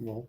Bom.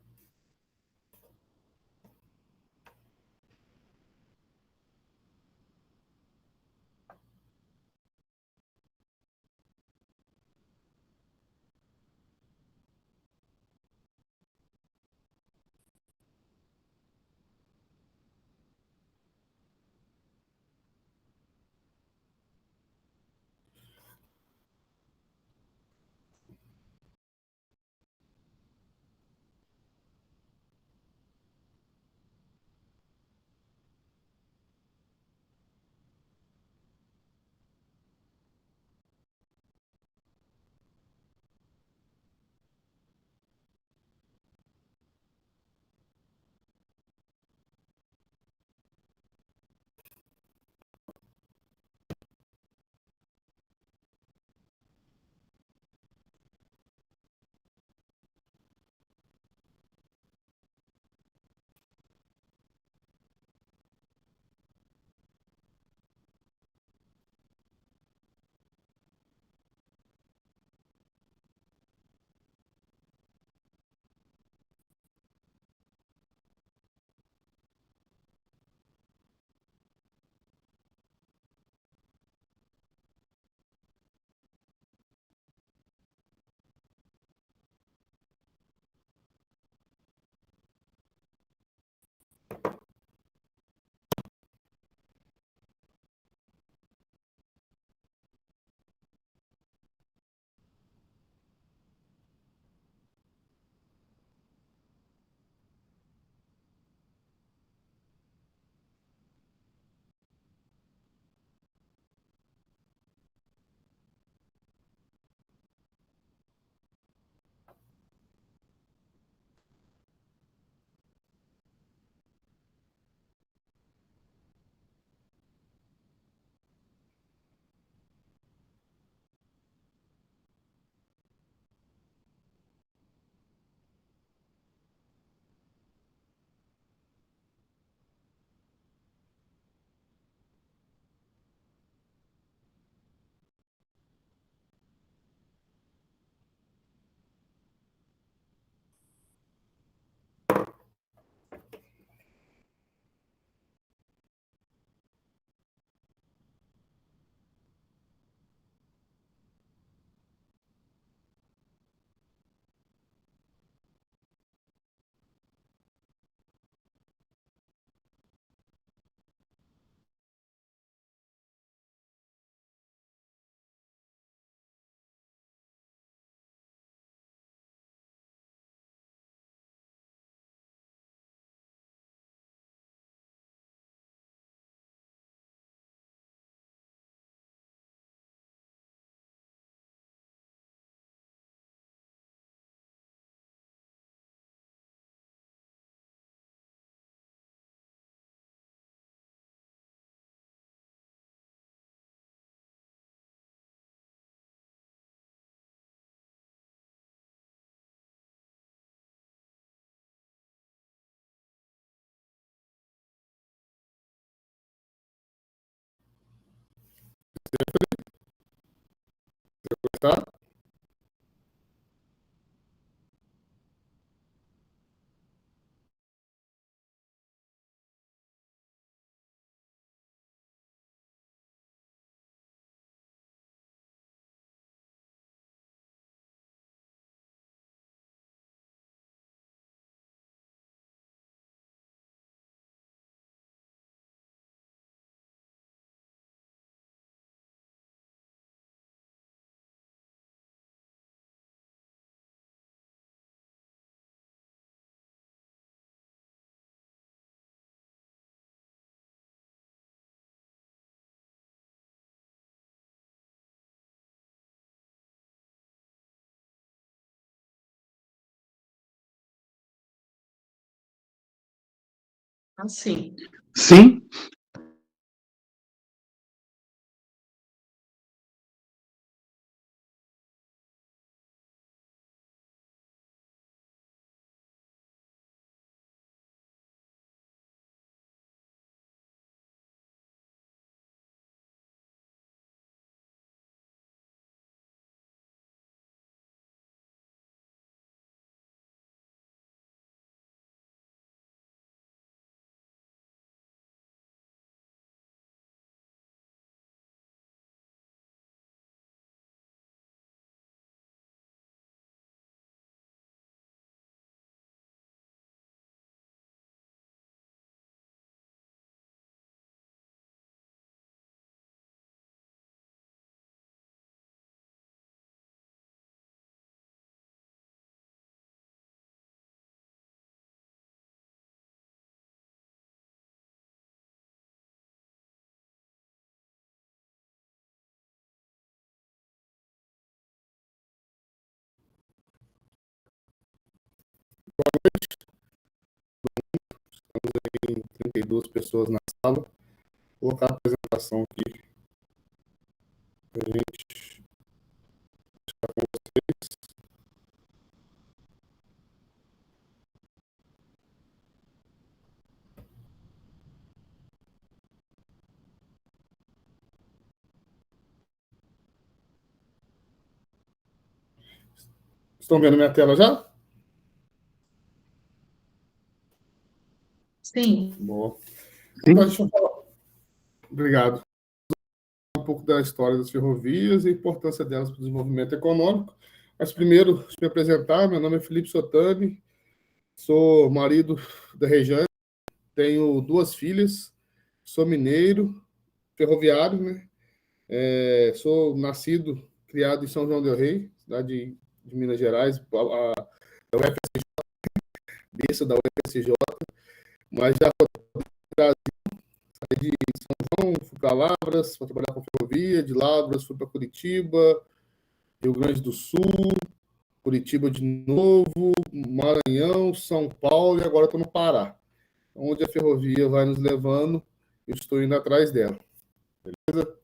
Tá? Assim. Sim, em 32 pessoas na sala. Vou colocar a apresentação aqui para a gente estar com vocês. Estão vendo minha tela já? Sim. Boa. Então, deixa eu falar. Obrigado. Um pouco da história das ferrovias e a importância delas para o desenvolvimento econômico. Mas primeiro, deixa eu me apresentar. Meu nome é Felipe Sotani, sou marido da Rejane, tenho 2 filhas, sou mineiro, ferroviário, né? Sou nascido, criado em São João del Rei, cidade de Minas Gerais, a UFSJ, berço da UFSJ, mas já saí de São João, fui para Lavras, para trabalhar com ferrovia, de Lavras fui para Curitiba, Rio Grande do Sul, Curitiba de novo, Maranhão, São Paulo e agora estou no Pará. Onde a ferrovia vai nos levando, eu estou indo atrás dela. Beleza?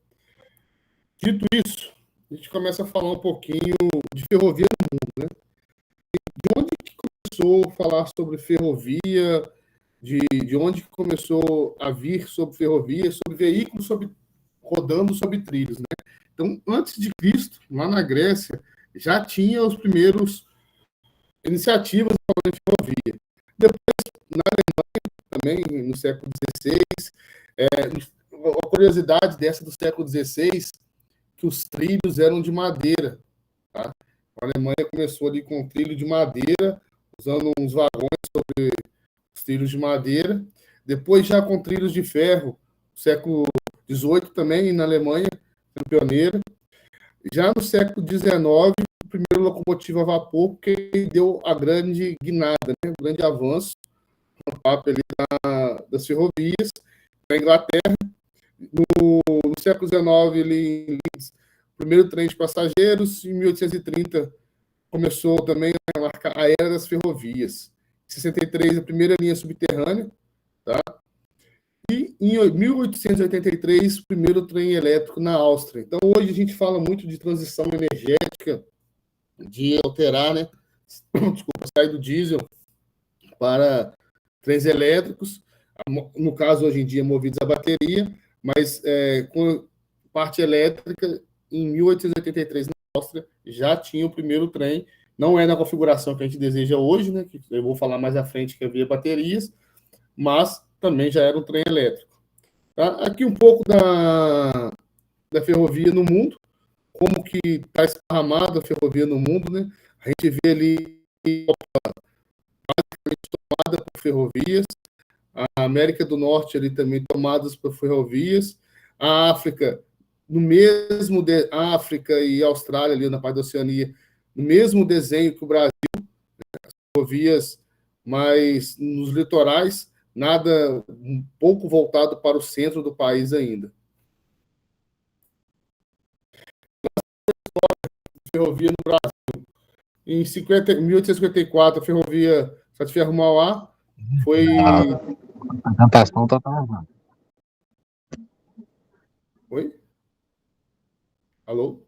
Dito isso, a gente começa a falar um pouquinho de ferrovia no mundo, né? De onde que começou a falar sobre ferrovia, de onde que começou a vir sobre ferrovia, sobre veículos rodando sobre trilhos, né? Então, antes de Cristo, lá na Grécia, já tinha os primeiros iniciativas de ferrovia. Depois, na Alemanha, também, no século XVI, a curiosidade dessa do século XVI, que os trilhos eram de madeira. Tá? A Alemanha começou ali com um trilho de madeira, usando uns vagões sobre os trilhos de madeira. Depois, já com trilhos de ferro, século XVIII também, na Alemanha, sendo pioneira. Já no século XIX, o primeiro locomotivo a vapor, que deu a grande guinada, né? O grande avanço no papo ali das ferrovias. Na Inglaterra, no século XIX, ele, em Leeds, o primeiro trem de passageiros. Em 1830, começou também a era das ferrovias. Em 63, a primeira linha subterrânea. Tá? E em 1883, o primeiro trem elétrico na Áustria. Então, hoje a gente fala muito de transição energética, de alterar, né? Desculpa, sair do diesel para trens elétricos, no caso, hoje em dia, movidos a bateria, mas com parte elétrica, em 1883, na Áustria, já tinha o primeiro trem, não é na configuração que a gente deseja hoje, né? Que eu vou falar mais à frente, que havia baterias, mas também já era um trem elétrico. Tá? Aqui um pouco da ferrovia no mundo, como que está esparramada a ferrovia no mundo, né? A gente vê ali basicamente tomada por ferrovias, a América do Norte ali também tomadas por ferrovias, a África, no mesmo África e Austrália ali na parte da Oceania, no mesmo desenho que o Brasil, ferrovias, mas nos litorais, nada um pouco voltado para o centro do país ainda. Ferrovia no Brasil. Em 1854, a ferrovia Sete Ferro-Mauá foi... A apresentação está travando. Oi? Alô?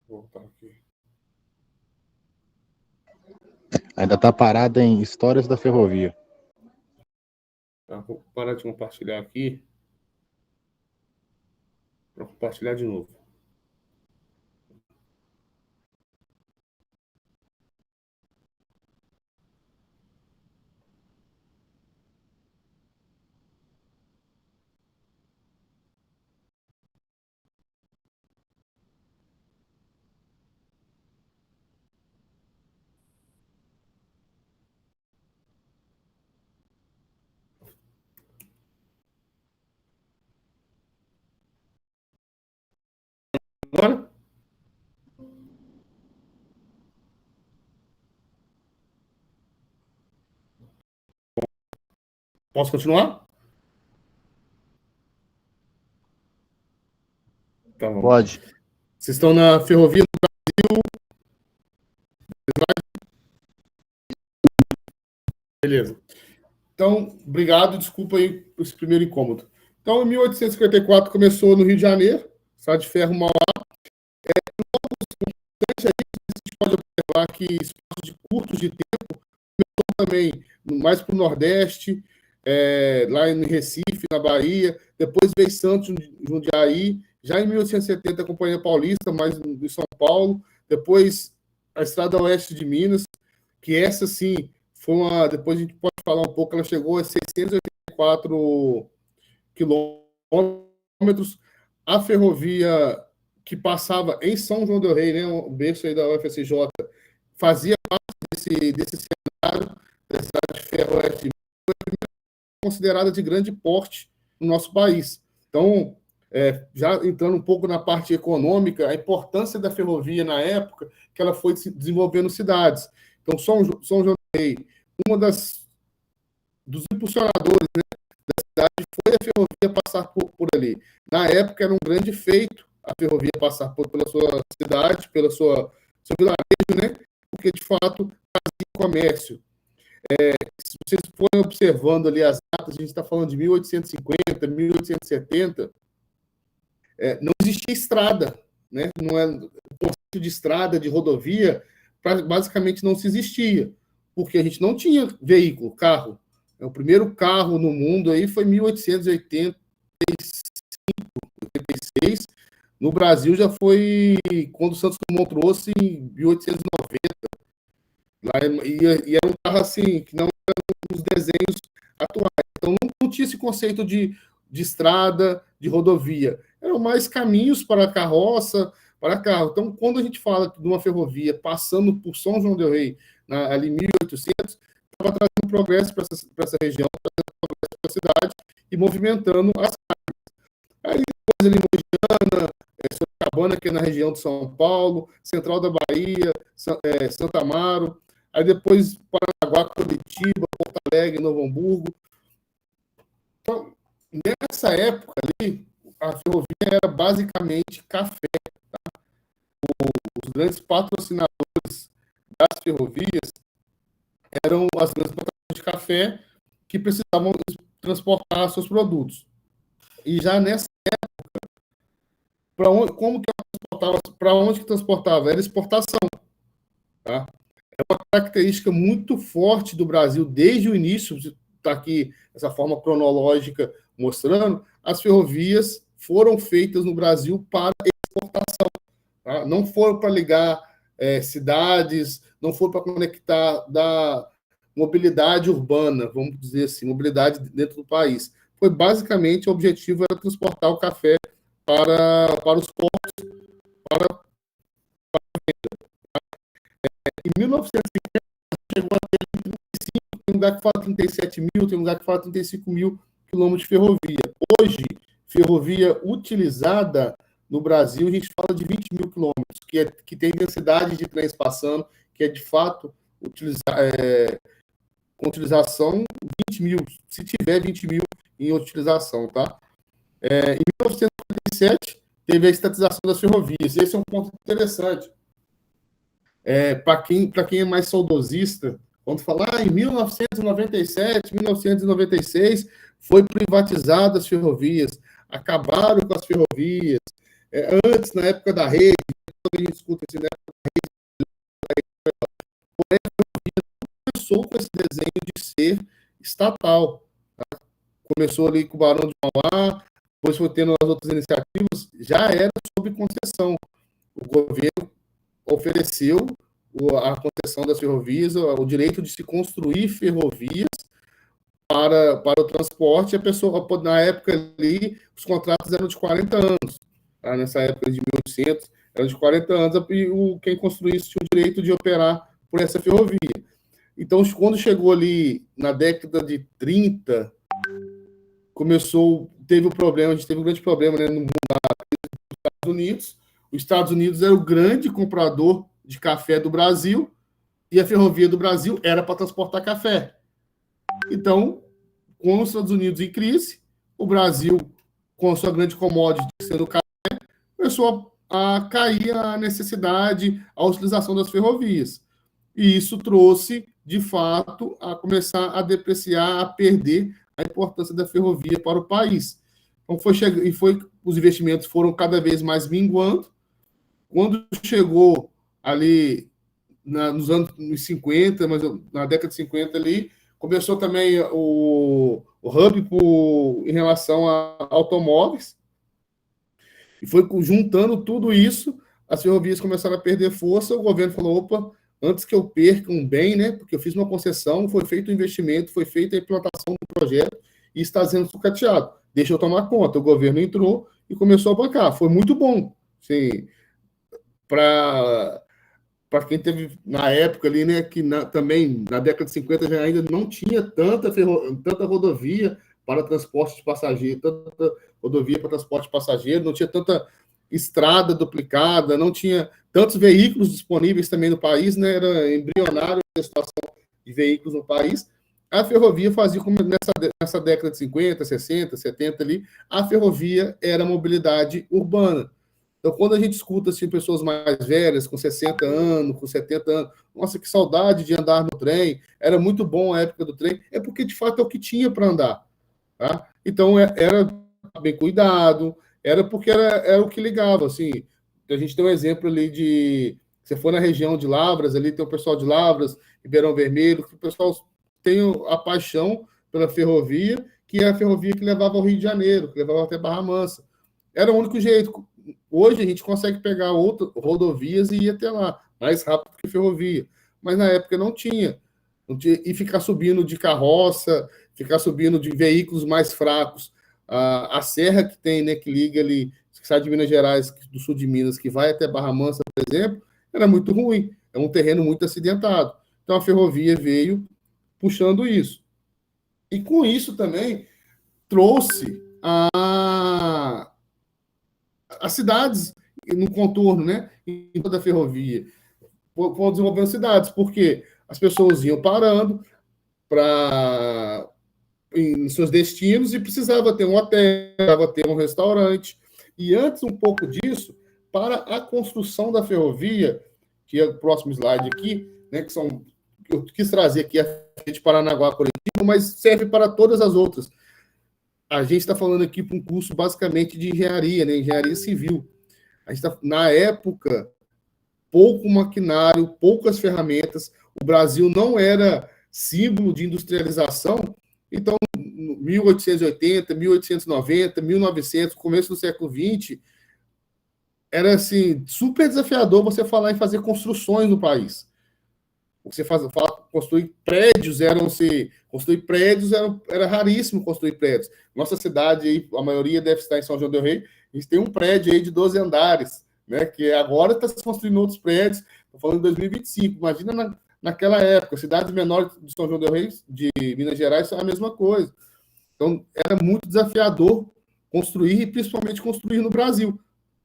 Vou voltar aqui. Ainda está parada em Histórias da Ferrovia. Tá, vou parar de compartilhar aqui para compartilhar de novo. Agora? Posso continuar? Tá bom. Pode. Vocês estão na ferrovia Beleza. Então, obrigado, desculpa aí por esse primeiro incômodo. Então, em 1854, começou no Rio de Janeiro, Estrada de Ferro Mauá. A gente pode observar que espaços de curtos de tempo, também mais para o Nordeste, lá em Recife, na Bahia, depois veio Santos, Jundiaí, já em 1870 a Companhia Paulista, mais em São Paulo, depois a Estrada Oeste de Minas, que essa sim foi uma, depois a gente pode falar um pouco, ela chegou a 684 quilômetros, a ferrovia que passava em São João del Rei, né, o berço aí da UFSJ, fazia parte desse cenário da Estrada de Ferro Oeste de Minas, considerada de grande porte no nosso país. Então, já entrando um pouco na parte econômica, a importância da ferrovia na época que ela foi desenvolvendo cidades. Então, São João del Rei, dos impulsionadores, né, da cidade foi a ferrovia passar por ali. Na época era um grande feito a ferrovia passar pela sua cidade, seu vilarejo, né, porque de fato fazia comércio. Se vocês forem observando ali as datas, a gente está falando de 1850, 1870, não existia estrada, né? Não é, o conceito de estrada, de rodovia, basicamente não se existia, porque a gente não tinha veículo, carro. O primeiro carro no mundo aí foi em 1885, 86. No Brasil já foi quando o Santos Dumont trouxe em 1890. E era um carro assim, que não eram os desenhos atuais. Então não tinha esse conceito de estrada, de rodovia. Eram mais caminhos para carroça, para carro. Então, quando a gente fala de uma ferrovia passando por São João del Rei, ali em 1800, estava trazendo progresso para essa região, trazendo progresso para a cidade e movimentando as cargas. Aí depois ali Mogiana, Sorocabana, que é na região de São Paulo, Central da Bahia, Santa Amaro, aí depois Paranaguá, Curitiba, Porto Alegre, Novo Hamburgo. Então, nessa época ali, a ferrovia era basicamente café. Tá? Os grandes patrocinadores das ferrovias eram as grandes plantações de café que precisavam transportar seus produtos. E já nessa época, como que transportava? Para onde que transportava? Era exportação. Tá? É uma característica muito forte do Brasil desde o início, está aqui essa forma cronológica mostrando, as ferrovias foram feitas no Brasil para exportação. Tá? Não foram para ligar cidades, não foram para conectar da mobilidade urbana, vamos dizer assim, mobilidade dentro do país. Foi basicamente, o objetivo era transportar o café para os portos, para a venda. Em 1950, chegou a ter 35, tem um lugar que fala 37 mil, tem um lugar que fala 35 mil quilômetros de ferrovia. Hoje, ferrovia utilizada no Brasil, a gente fala de 20 mil quilômetros, que tem densidade de trens passando, que é de fato com utilização 20 mil, se tiver 20 mil em utilização, tá? Em 1957, teve a estatização das ferrovias. Esse é um ponto interessante. Para quem é mais saudosista, quando falar em 1997, 1996, foi privatizada as ferrovias, acabaram com as ferrovias. Antes, na época da rede, quando a gente escuta esse negócio da rede, começou com esse desenho de ser estatal. Tá? Começou ali com o Barão de Mauá, depois foi tendo as outras iniciativas, já era sob concessão. O governo ofereceu a concessão das ferrovias, o direito de se construir ferrovias para o transporte. A pessoa, na época ali, os contratos eram de 40 anos. Tá? Nessa época de 1800, eram de 40 anos, e quem construísse tinha o direito de operar por essa ferrovia. Então, quando chegou ali na década de 30, teve a gente teve um grande problema, né, no mundo dos Estados Unidos. Os Estados Unidos era o grande comprador de café do Brasil, e a ferrovia do Brasil era para transportar café. Então, com os Estados Unidos em crise, o Brasil, com a sua grande commodity, sendo o café, começou a cair a necessidade, a utilização das ferrovias. E isso trouxe, de fato, a começar a depreciar, a perder a importância da ferrovia para o país. Então, os investimentos foram cada vez mais minguando. Quando chegou ali nos anos 50, mas na década de 50 ali, começou também o hub em relação a automóveis, e foi juntando tudo isso, as ferrovias começaram a perder força, o governo falou, opa, antes que eu perca um bem, né, porque eu fiz uma concessão, foi feito o investimento, foi feita a implantação do projeto, e está sendo sucateado. Deixa eu tomar conta. O governo entrou e começou a bancar. Foi muito bom, sim, para quem teve na época ali, né, que também na década de 50 já ainda não tinha tanta rodovia para transporte de passageiro, tanta rodovia para transporte de passageiro, não tinha tanta estrada duplicada, não tinha tantos veículos disponíveis também no país, né, era embrionário a situação de veículos no país. A ferrovia fazia como nessa década de 50, 60, 70 ali, a ferrovia era mobilidade urbana. Então, quando a gente escuta assim, pessoas mais velhas, com 60 anos, com 70 anos, nossa, que saudade de andar no trem, era muito bom a época do trem, é porque, de fato, é o que tinha para andar. Tá? Então, era bem cuidado, era porque era o que ligava. Assim, a gente tem um exemplo ali de... Você for na região de Lavras, ali tem o pessoal de Lavras, Ribeirão Vermelho, que o pessoal tem a paixão pela ferrovia, que é a ferrovia que levava ao Rio de Janeiro, que levava até Barra Mansa. Era o único jeito. Hoje a gente consegue pegar outras rodovias e ir até lá, mais rápido que ferrovia. Mas na época não tinha. E ficar subindo de carroça, ficar subindo de veículos mais fracos. A serra que tem, né, que liga ali, que sai de Minas Gerais, do sul de Minas, que vai até Barra Mansa, por exemplo, era muito ruim. É um terreno muito acidentado. Então a ferrovia veio puxando isso. E com isso também trouxe as cidades no contorno, né, em toda a ferrovia, foram desenvolvendo cidades, porque as pessoas iam parando em seus destinos e precisava ter um hotel, precisava ter um restaurante. E antes um pouco disso, para a construção da ferrovia, que é o próximo slide aqui, né, eu quis trazer aqui a de Paranaguá Coletivo, mas serve para todas as outras. A gente está falando aqui para um curso basicamente de engenharia, né? Engenharia civil. A gente na época, pouco maquinário, poucas ferramentas. O Brasil não era símbolo de industrialização. Então, 1880, 1890, 1900, começo do século XX, era assim super desafiador você falar em fazer construções no país. Você construir prédios era raríssimo construir prédios. Nossa cidade aí, a maioria deve estar em São João del Rei, a gente tem um prédio aí de 12 andares, né, que agora está se construindo outros prédios. Estou falando de 2025, imagina naquela época, cidades menores de São João del Rei, de Minas Gerais, são a mesma coisa. Então, era muito desafiador construir, e principalmente construir no Brasil.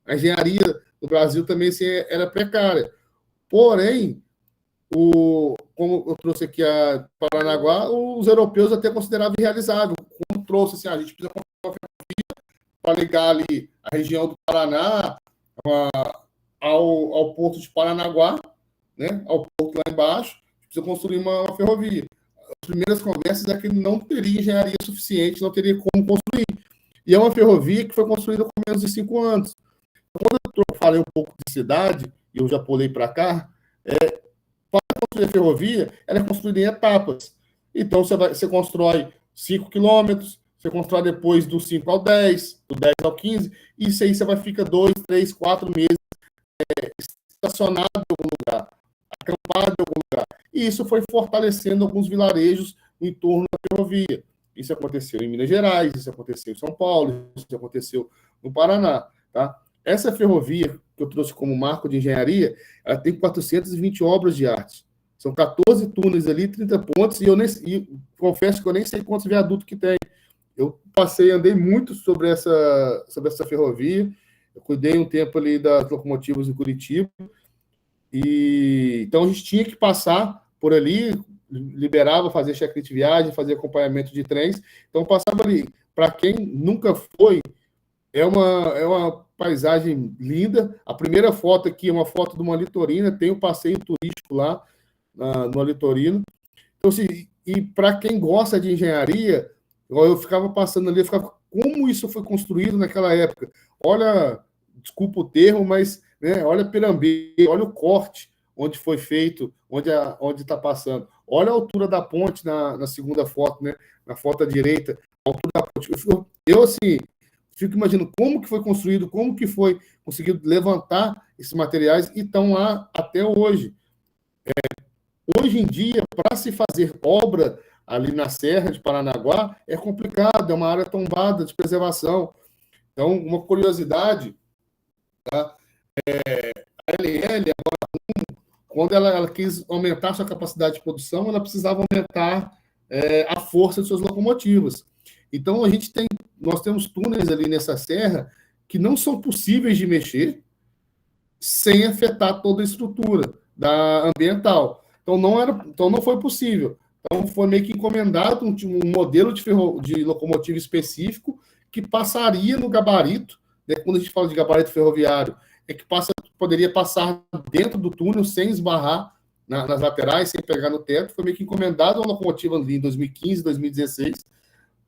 A engenharia no Brasil também assim, era precária. Porém, como eu trouxe aqui a Paranaguá, os europeus até consideravam irrealizável. Quando trouxe assim, a gente precisa construir uma ferrovia para ligar ali a região do Paraná ao porto de Paranaguá, né, ao porto lá embaixo, precisa construir uma ferrovia. As primeiras conversas é que não teria engenharia suficiente, não teria como construir. E é uma ferrovia que foi construída com menos de 5 anos. Quando eu falei um pouco de cidade, e eu já pulei para cá, para construir a ferrovia, ela é construída em etapas. Então, você constrói 5 quilômetros, você constrói depois do 5 ao 10, do 10 ao 15, e isso aí você vai ficar 2, 3, 4 meses estacionado em algum lugar, acampado em algum lugar. E isso foi fortalecendo alguns vilarejos no entorno da ferrovia. Isso aconteceu em Minas Gerais, isso aconteceu em São Paulo, isso aconteceu no Paraná. Tá? Essa ferrovia que eu trouxe como marco de engenharia, ela tem 420 obras de arte. São 14 túneis ali, 30 pontes, e confesso que eu nem sei quantos viadutos que tem. Eu andei muito sobre essa ferrovia, eu cuidei um tempo ali das locomotivas em Curitiba, então a gente tinha que passar por ali, liberava, fazer check-in de viagem, fazer acompanhamento de trens, então passava ali. Para quem nunca foi, é uma paisagem linda. A primeira foto aqui é uma foto de uma litorina, tem um passeio turístico lá, no Litorino. Então, assim, e para quem gosta de engenharia, eu ficava passando ali, eu ficava, como isso foi construído naquela época? Olha, desculpa o termo, mas né, olha a pirambeira, olha o corte onde foi feito, onde está passando. Olha a altura da ponte na segunda foto, né? Na foto à direita, a altura da ponte. Eu assim, fico imaginando como que foi construído, como que foi conseguido levantar esses materiais e estão lá até hoje. Hoje em dia, para se fazer obra ali na Serra de Paranaguá, é complicado, é uma área tombada de preservação. Então, uma curiosidade, tá? A LL, quando ela quis aumentar sua capacidade de produção, ela precisava aumentar a força de suas locomotivas. Então, nós temos túneis ali nessa serra que não são possíveis de mexer sem afetar toda a estrutura ambiental. Então, não foi possível. Então, foi meio que encomendado um modelo de locomotiva específico que passaria no gabarito, né? Quando a gente fala de gabarito ferroviário, é que poderia passar dentro do túnel sem esbarrar nas laterais, sem pegar no teto. Foi meio que encomendado uma locomotiva ali em 2015, 2016,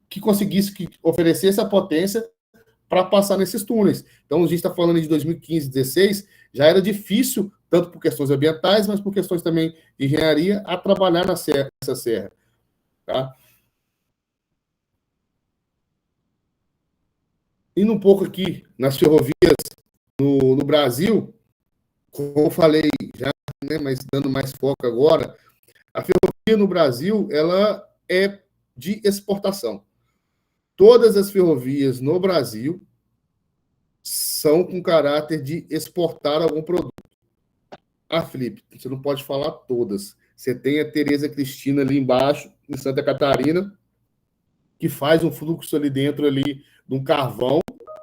que conseguisse oferecer essa potência para passar nesses túneis. Então, a gente está falando de 2015, 2016, já era difícil, tanto por questões ambientais, mas por questões também de engenharia, a trabalhar nessa serra. Tá? Indo um pouco aqui nas ferrovias no Brasil, como eu falei já, né, mas dando mais foco agora, a ferrovia no Brasil ela é de exportação. Todas as ferrovias no Brasil são com caráter de exportar algum produto. Felipe, você não pode falar todas. Você tem a Tereza Cristina ali embaixo, em Santa Catarina, que faz um fluxo ali dentro ali de um carvão,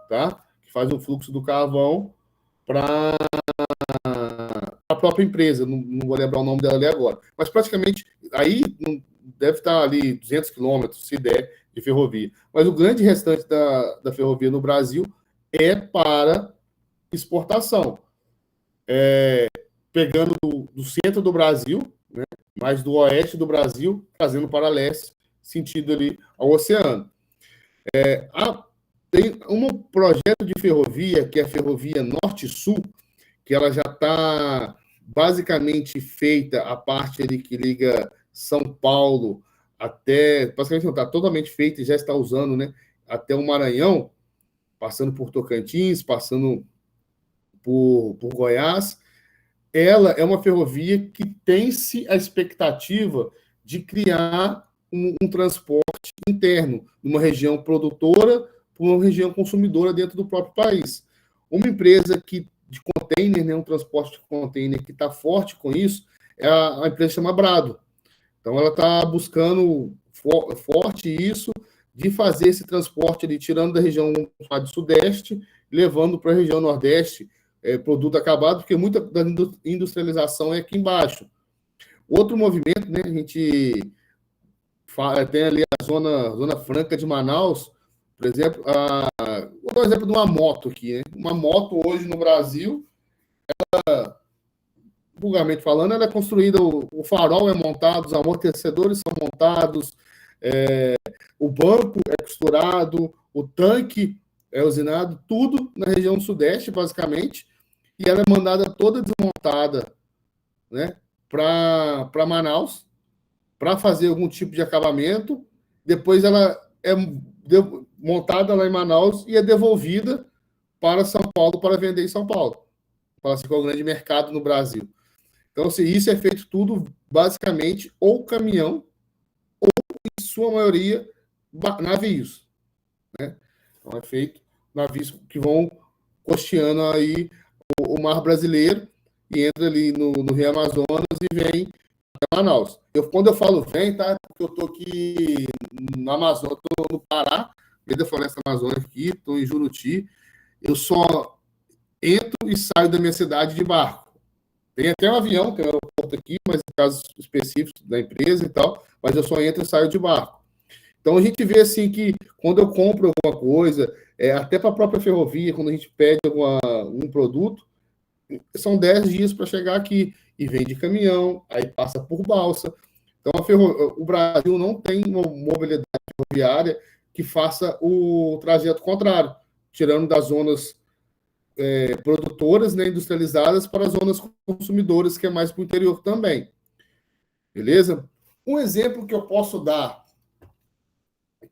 tá? Que faz um fluxo do carvão para a própria empresa. Não vou lembrar o nome dela ali agora. Mas praticamente, aí deve estar ali 200 quilômetros, se der, de ferrovia. Mas o grande restante da ferrovia no Brasil é para exportação. Pegando do centro do Brasil, né, mais do oeste do Brasil, trazendo para leste, sentido ali ao oceano. Tem um projeto de ferrovia, que é a Ferrovia Norte-Sul, que ela já está basicamente feita, a parte ali que liga São Paulo até... Basicamente não está totalmente feita e já está usando, né, até o Maranhão, passando por Tocantins, passando por Goiás. Ela é uma ferrovia que tem-se a expectativa de criar um transporte interno, numa região produtora para uma região consumidora dentro do próprio país. Uma empresa de container, né, um transporte de container que está forte com isso, é a empresa chama Brado. Então, ela está buscando forte isso, de fazer esse transporte ali, tirando da região do Sudeste, levando para a região Nordeste, produto acabado, porque muita da industrialização é aqui embaixo. Outro movimento, né, a gente tem ali a Zona Franca de Manaus, por exemplo, vou dar um exemplo de uma moto aqui, né? Uma moto hoje no Brasil, ela, vulgarmente falando, ela é construída, o farol é montado, os amortecedores são montados, o banco é costurado, o tanque é usinado, tudo na região sudeste, basicamente, e ela é mandada toda desmontada, né, para Manaus, para fazer algum tipo de acabamento. Depois ela é montada lá em Manaus e é devolvida para São Paulo para vender em São Paulo. Para ser o grande mercado no Brasil. Então, assim, isso é feito tudo, basicamente, ou caminhão, ou, em sua maioria, navios. Né? Então, é feito navios que vão costeando aí o mar brasileiro e entra ali no Rio Amazonas e vem até Manaus. Quando eu falo vem, tá? Porque eu estou aqui na Amazônia, estou no Pará, meio da floresta amazônica aqui, estou em Juruti. Eu só entro e saio da minha cidade de barco. Tem até um avião, tem um aeroporto aqui, mas em casos específicos da empresa e tal, mas eu só entro e saio de barco. Então, a gente vê assim que quando eu compro alguma coisa, até para a própria ferrovia, quando a gente pede um produto, são 10 dias para chegar aqui, e vem de caminhão, aí passa por balsa. Então, o Brasil não tem uma mobilidade ferroviária que faça o trajeto contrário, tirando das zonas produtoras, né, industrializadas, para as zonas consumidoras, que é mais para o interior também. Beleza? Um exemplo que eu posso dar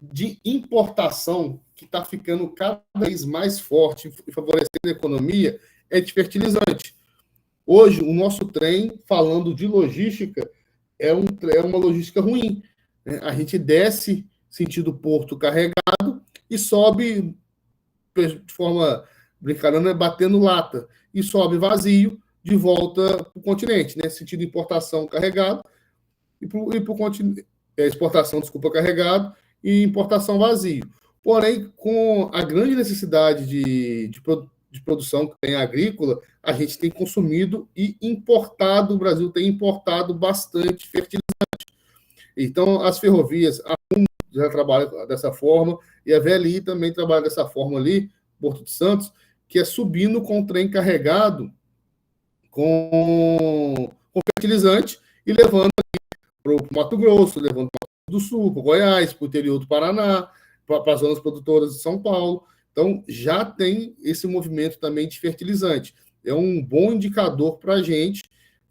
de importação que está ficando cada vez mais forte e favorecendo a economia é de fertilizante. Hoje, o nosso trem, falando de logística, é uma logística ruim, né? A gente desce sentido porto carregado e sobe de forma brincalhona, batendo lata, e sobe vazio de volta para o continente, né? Sentido importação carregado e para o continente, exportação, desculpa, carregado, e importação vazio. Porém, com a grande necessidade de produção que tem agrícola, a gente tem consumido e importado, o Brasil tem importado bastante fertilizante. Então, as ferrovias, a RUM já trabalha dessa forma, e a VLI também trabalha dessa forma ali, Porto de Santos, que é subindo com o trem carregado com fertilizante e levando para o Mato Grosso, levando para o do Sul, para o Goiás, para o interior do Paraná, para as zonas produtoras de São Paulo. Então, já tem esse movimento também de fertilizante. É um bom indicador para a gente,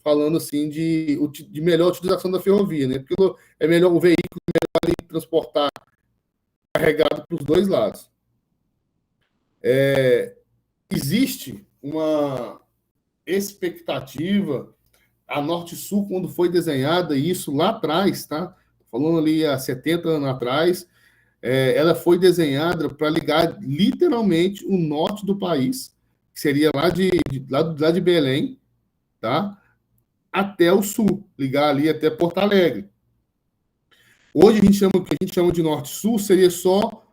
falando assim de melhor utilização da ferrovia, né? Porque é melhor o veículo melhor transportar carregado para os dois lados. Existe uma expectativa, a Norte-Sul, quando foi desenhada, isso lá atrás, tá? Falando ali há 70 anos atrás, ela foi desenhada para ligar literalmente o norte do país, que seria lá de Belém, tá? Até o sul, ligar ali até Porto Alegre. Hoje o que a gente chama de norte-sul seria só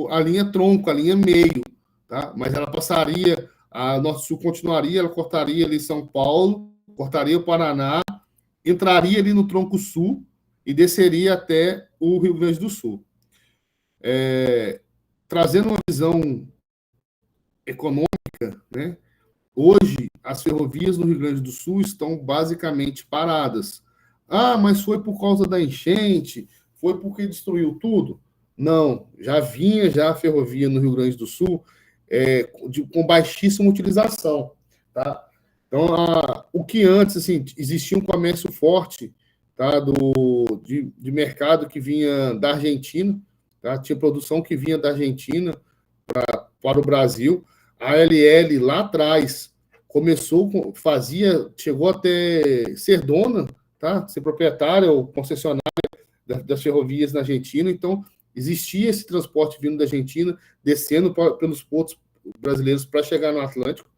a linha tronco, a linha meio, tá? Mas ela passaria, a norte-sul continuaria, ela cortaria ali São Paulo, cortaria o Paraná, entraria ali no tronco sul e desceria até o Rio Grande do Sul. Trazendo uma visão econômica, né? Hoje, as ferrovias no Rio Grande do Sul estão basicamente paradas. Ah, mas foi por causa da enchente? Foi porque destruiu tudo? Não, já vinha a ferrovia no Rio Grande do Sul com baixíssima utilização, tá? Então, o que antes, assim, existia um comércio forte, tá, de mercado que vinha da Argentina, tá? Tinha produção que vinha da Argentina para o Brasil. A LL lá atrás chegou até ser dona, tá? Ser proprietária ou concessionária das ferrovias na Argentina. Então, existia esse transporte vindo da Argentina, descendo pelos portos brasileiros para chegar no Atlântico,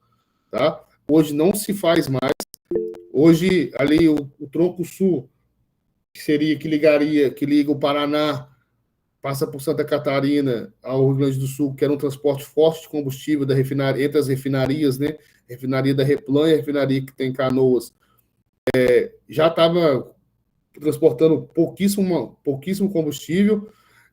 tá? Hoje não se faz mais. Hoje, ali, o tronco sul, que liga o Paraná, passa por Santa Catarina ao Rio Grande do Sul, que era um transporte forte de combustível entre as refinarias, né? Refinaria da Replan e a refinaria que tem Canoas, já estava transportando pouquíssimo combustível,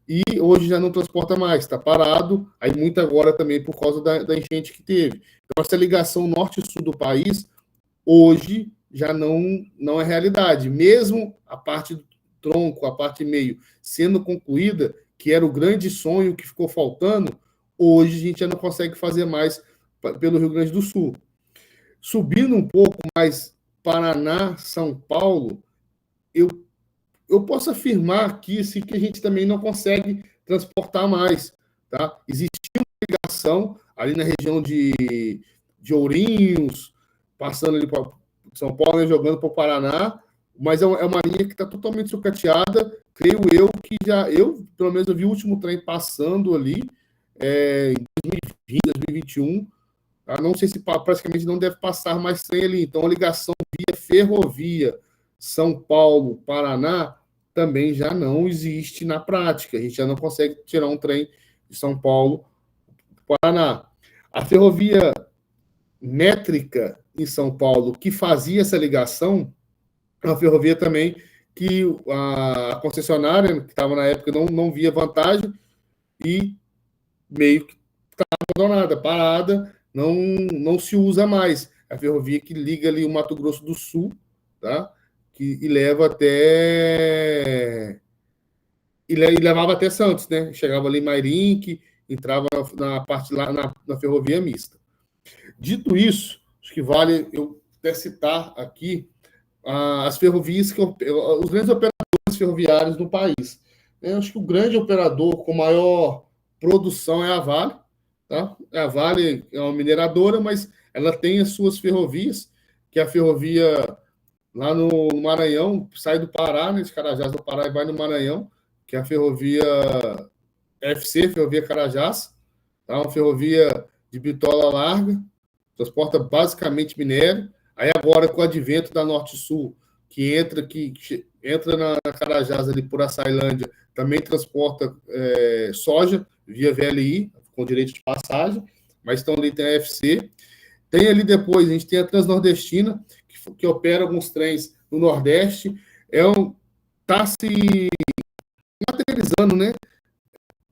e hoje já não transporta mais, está parado, aí muito agora também por causa da enchente que teve. Então, essa ligação norte-sul do país, hoje, já não é realidade. Mesmo a parte do tronco, a parte meio, sendo concluída, que era o grande sonho que ficou faltando, hoje a gente já não consegue fazer mais pelo Rio Grande do Sul. Subindo um pouco mais, Paraná, São Paulo, eu posso afirmar aqui assim, que a gente também não consegue transportar mais, tá? Existe uma ligação ali na região de Ourinhos, passando ali para São Paulo, né, jogando para o Paraná, mas é uma linha que está totalmente sucateada. Creio eu que pelo menos, eu vi o último trem passando ali em 2020, 2021. Tá? Não sei se praticamente não deve passar mais trem ali. Então, a ligação via ferrovia São Paulo, Paraná, também já não existe na prática. A gente já não consegue tirar um trem de São Paulo para Paraná. A ferrovia métrica em São Paulo, que fazia essa ligação, é uma ferrovia também que a concessionária, que estava na época, não via vantagem e meio que está abandonada, parada, não se usa mais. a ferrovia que liga ali o Mato Grosso do Sul, tá? E leva até... E levava até Santos, né? Chegava ali em Mairink, entrava na parte lá na ferrovia mista. Dito isso, acho que vale eu até citar aqui as ferrovias, os grandes operadores ferroviários no país. Eu acho que o grande operador com maior produção é a Vale. Tá? A Vale é uma mineradora, mas ela tem as suas ferrovias, que é a ferrovia lá no Maranhão, sai do Pará, né, de Carajás do Pará, e vai no Maranhão, que é a ferrovia FC, Ferrovia Carajás, tá? Uma ferrovia de bitola larga, transporta basicamente minério. Aí agora, com o advento da Norte-Sul, que entra na Carajás ali por Açailândia, também transporta soja via VLI, com direito de passagem, mas então ali tem a FC. Tem ali depois, a gente tem a Transnordestina, que opera alguns trens no Nordeste. Está se materializando, né?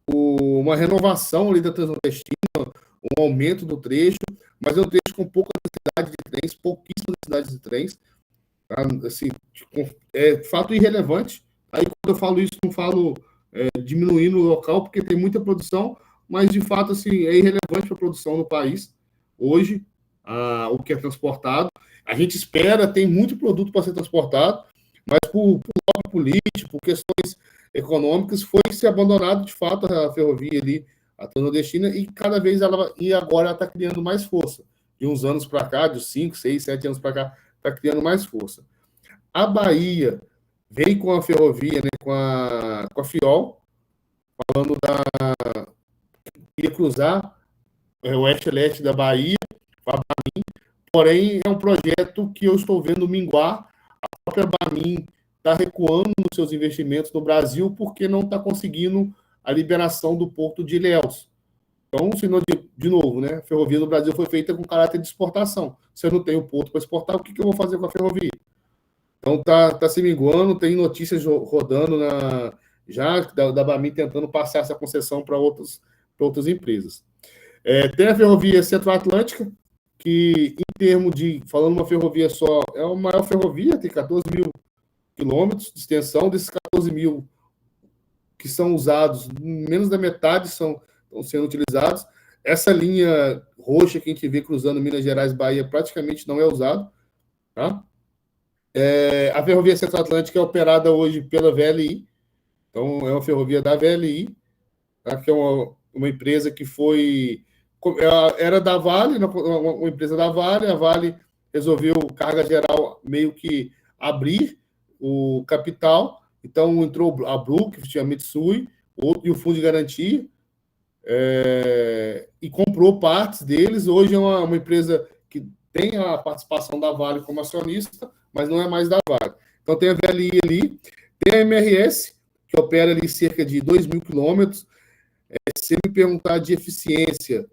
Uma renovação ali da Transnordestina, um aumento do trecho, mas é um trecho com pouca densidade de trens, pouquíssima densidade de trens. Tá? Assim, é fato irrelevante. Aí, quando eu falo isso, não falo diminuindo o local, porque tem muita produção, mas, de fato, assim, é irrelevante para a produção no país. Hoje, o que é transportado. A gente espera, tem muito produto para ser transportado, mas por lobby político, por questões econômicas, foi se abandonado, de fato, a ferrovia ali, a Transnordestina, e cada vez agora ela está criando mais força. De uns anos para cá, de 5, 6, 7 anos para cá, está criando mais força. A Bahia veio com a ferrovia, né, com a FIOL, falando ia cruzar o oeste-leste da Bahia, a Bamin, porém é um projeto que eu estou vendo minguar. A própria Bamin está recuando nos seus investimentos no Brasil porque não está conseguindo a liberação do porto de Ilhéus. Então, de novo, né, a ferrovia no Brasil foi feita com caráter de exportação. Se eu não tenho porto para exportar, o que eu vou fazer com a ferrovia? Então, está se minguando, tem notícias rodando já da Bamin tentando passar essa concessão para outras empresas. Tem a ferrovia Centro-Atlântica, que, em termos de, falando uma ferrovia só, é a maior ferrovia, tem 14 mil quilômetros de extensão. Desses 14 mil que são usados, menos da metade estão sendo utilizados. Essa linha roxa que a gente vê cruzando Minas Gerais e Bahia praticamente não é usada. Tá? A ferrovia Centro-Atlântica é operada hoje pela VLI, então é uma ferrovia da VLI, tá? Que é uma empresa que era da Vale, uma empresa da Vale. A Vale resolveu, carga geral, meio que abrir o capital. Então, entrou a Blue, que tinha a Mitsui, e o Fundo de Garantia, e comprou partes deles. Hoje é uma empresa que tem a participação da Vale como acionista, mas não é mais da Vale. Então, tem a VLI ali, tem a MRS, que opera ali cerca de 2 mil quilômetros. Se me perguntar de eficiência,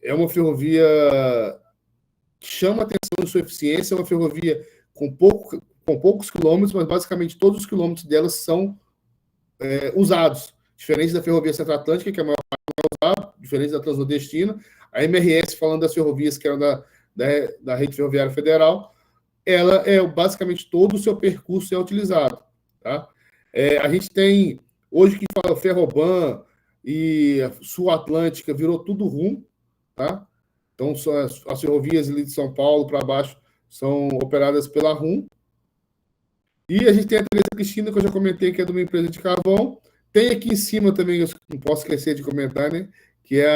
é uma ferrovia que chama atenção de sua eficiência, é uma ferrovia com poucos quilômetros, mas basicamente todos os quilômetros delas são usados. Diferente da ferrovia Centro-Atlântica, que a maior parte não é usada, diferente da Transnordestina. A MRS, falando das ferrovias que eram da Rede Ferroviária Federal, ela basicamente todo o seu percurso é utilizado. Tá? A gente tem, hoje que fala Ferroban e a Sul Atlântica, virou tudo RUM, tá? Então, as ferrovias ali de São Paulo para baixo são operadas pela RUM. E a gente tem a Teresa Cristina, que eu já comentei, que é de uma empresa de carvão. Tem aqui em cima também, eu não posso esquecer de comentar, né? Que é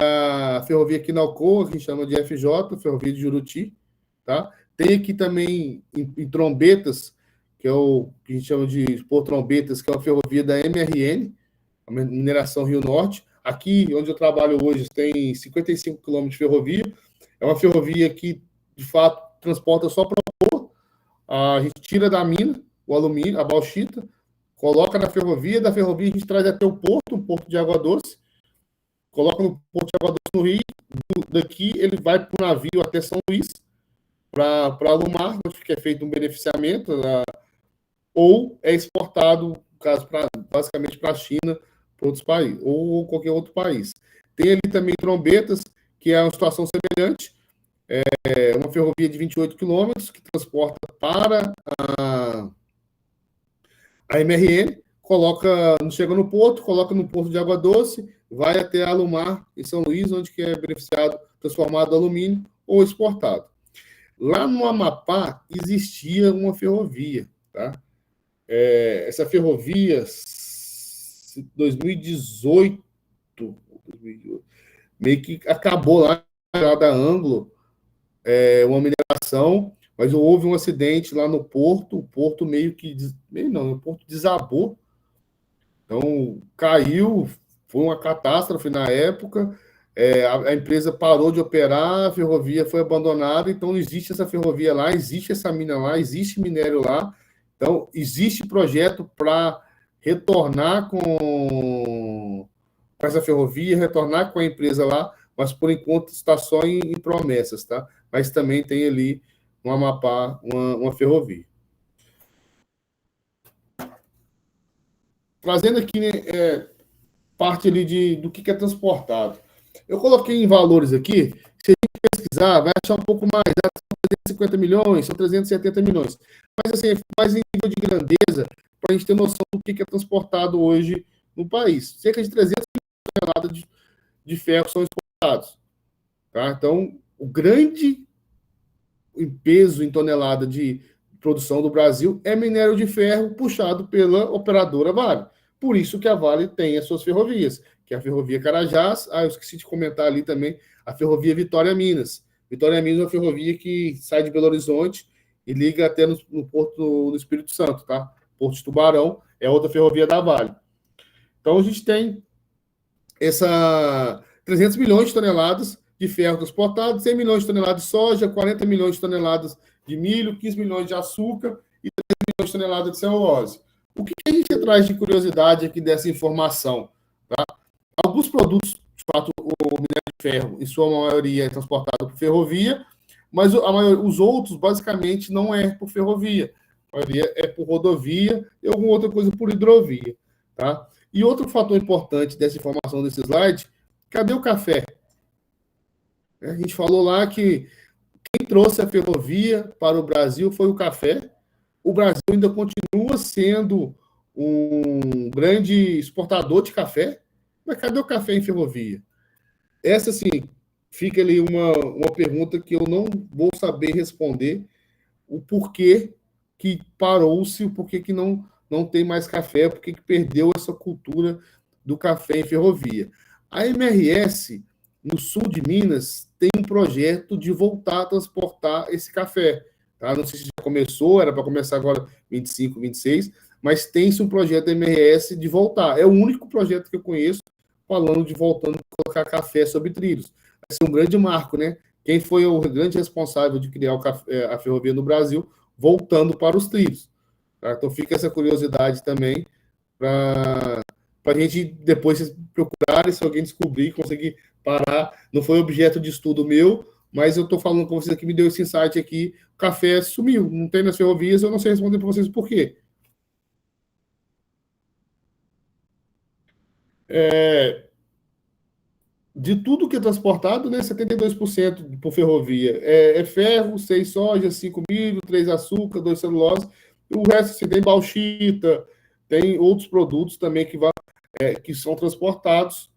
a ferrovia Quinalcoa, que a gente chama de FJ, ferrovia de Juruti. Tá? Tem aqui também em Trombetas, que é o que a gente chama de Por Trombetas, que é a ferrovia da MRN, a Mineração Rio Norte. Aqui, onde eu trabalho hoje, tem 55 quilômetros de ferrovia. É uma ferrovia que, de fato, transporta só para o vapor. A gente tira da mina o alumínio, a bauxita, coloca na ferrovia, da ferrovia a gente traz até o porto, um porto de água doce, coloca no porto de água doce no Rio, daqui ele vai para o navio até São Luís, para Alumar, que é feito um beneficiamento, ou é exportado, no caso, basicamente para a China, para outros países, ou qualquer outro país. Tem ali também Trombetas, que é uma situação semelhante, uma ferrovia de 28 quilômetros que transporta para a MRN, chega no porto, coloca no porto de Água Doce, vai até Alumar, em São Luís, onde que é beneficiado, transformado em alumínio ou exportado. Lá no Amapá existia uma ferrovia, tá? Essa ferrovia, 2018, meio que acabou lá da Anglo, uma mineração, mas houve um acidente lá no porto, o porto o porto desabou, então caiu, foi uma catástrofe na época, a empresa parou de operar, a ferrovia foi abandonada, então não existe essa ferrovia lá, existe essa mina lá, existe minério lá, então existe projeto para retornar com essa ferrovia, retornar com a empresa lá, mas por enquanto está só em promessas, tá? Mas também tem ali no Amapá uma ferrovia. Trazendo aqui, né, parte ali do que é transportado. Eu coloquei em valores aqui, se a gente pesquisar, vai achar um pouco mais, são 350 milhões, são 370 milhões. Mas assim, mais em nível de grandeza, para a gente ter noção do que é transportado hoje no país. Cerca de 300 toneladas de ferro são exportados. Tá? Então, o grande peso em tonelada de produção do Brasil é minério de ferro puxado pela operadora Vale. Por isso que a Vale tem as suas ferrovias, que é a Ferrovia Carajás, eu esqueci de comentar ali também, a Ferrovia Vitória Minas. Vitória Minas é uma ferrovia que sai de Belo Horizonte e liga até no Porto do Espírito Santo, tá? Porto de Tubarão é outra ferrovia da Vale. Então, a gente tem essa 300 milhões de toneladas de ferro transportado, 100 milhões de toneladas de soja, 40 milhões de toneladas de milho, 15 milhões de açúcar e 3 milhões de toneladas de celulose. O que a gente traz de curiosidade aqui dessa informação? Tá? Alguns produtos, de fato, o minério de ferro, em sua maioria, é transportado por ferrovia, mas os outros, basicamente, não é por ferrovia. A maioria é por rodovia e alguma outra coisa por hidrovia. Tá? E outro fator importante dessa informação desse slide, cadê o café? A gente falou lá que quem trouxe a ferrovia para o Brasil foi o café. O Brasil ainda continua sendo um grande exportador de café, mas cadê o café em ferrovia? Essa, sim, fica ali uma pergunta que eu não vou saber responder, o porquê que parou-se, o porquê que não tem mais café, porque que perdeu essa cultura do café em ferrovia. A MRS, no sul de Minas, tem um projeto de voltar a transportar esse café. Tá? Não sei se já começou, era para começar agora 25, 26, mas tem-se um projeto da MRS de voltar. É o único projeto que eu conheço falando de voltando a colocar café sobre trilhos. Vai ser um grande marco, né? Quem foi o grande responsável de criar a ferrovia no Brasil, voltando para os trilhos. Tá? Então fica essa curiosidade também para a gente depois procurar, se alguém descobrir, conseguir parar. Não foi objeto de estudo meu, mas eu estou falando com vocês aqui, me deu esse insight aqui, o café sumiu, não tem nas ferrovias, eu não sei responder para vocês por quê. De tudo que é transportado, né, 72% por ferrovia é ferro, 6 soja, 5 milho, 3 açúcar, 2 celulose. O resto, assim, tem bauxita, tem outros produtos também que são transportados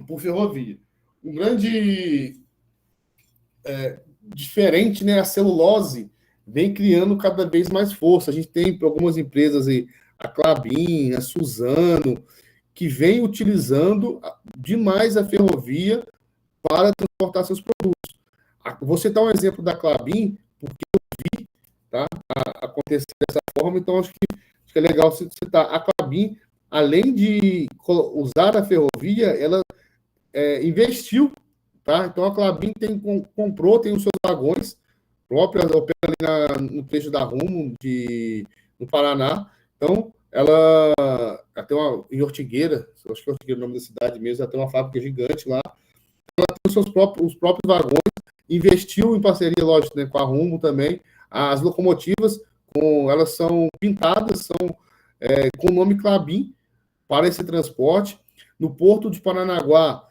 por ferrovia. Um grande diferente, né, a celulose vem criando cada vez mais força. A gente tem algumas empresas aí, a Klabin, a Suzano, que vem utilizando demais a ferrovia para transportar seus produtos. Vou citar um exemplo da Klabin, porque eu vi, tá, acontecer dessa forma, então acho que é legal citar. A Klabin, além de usar a ferrovia, ela investiu, tá? Então a Klabin comprou, tem os seus vagões próprios, opera ali no trecho da Rumo, no Paraná. Então, ela tem em Ortigueira, acho que é Ortigueira o nome da cidade mesmo, ela tem uma fábrica gigante lá. Ela tem os próprios vagões, investiu em parceria, lógico, né, com a Rumo também. As locomotivas, elas são pintadas, são com o nome Klabin para esse transporte. No Porto de Paranaguá,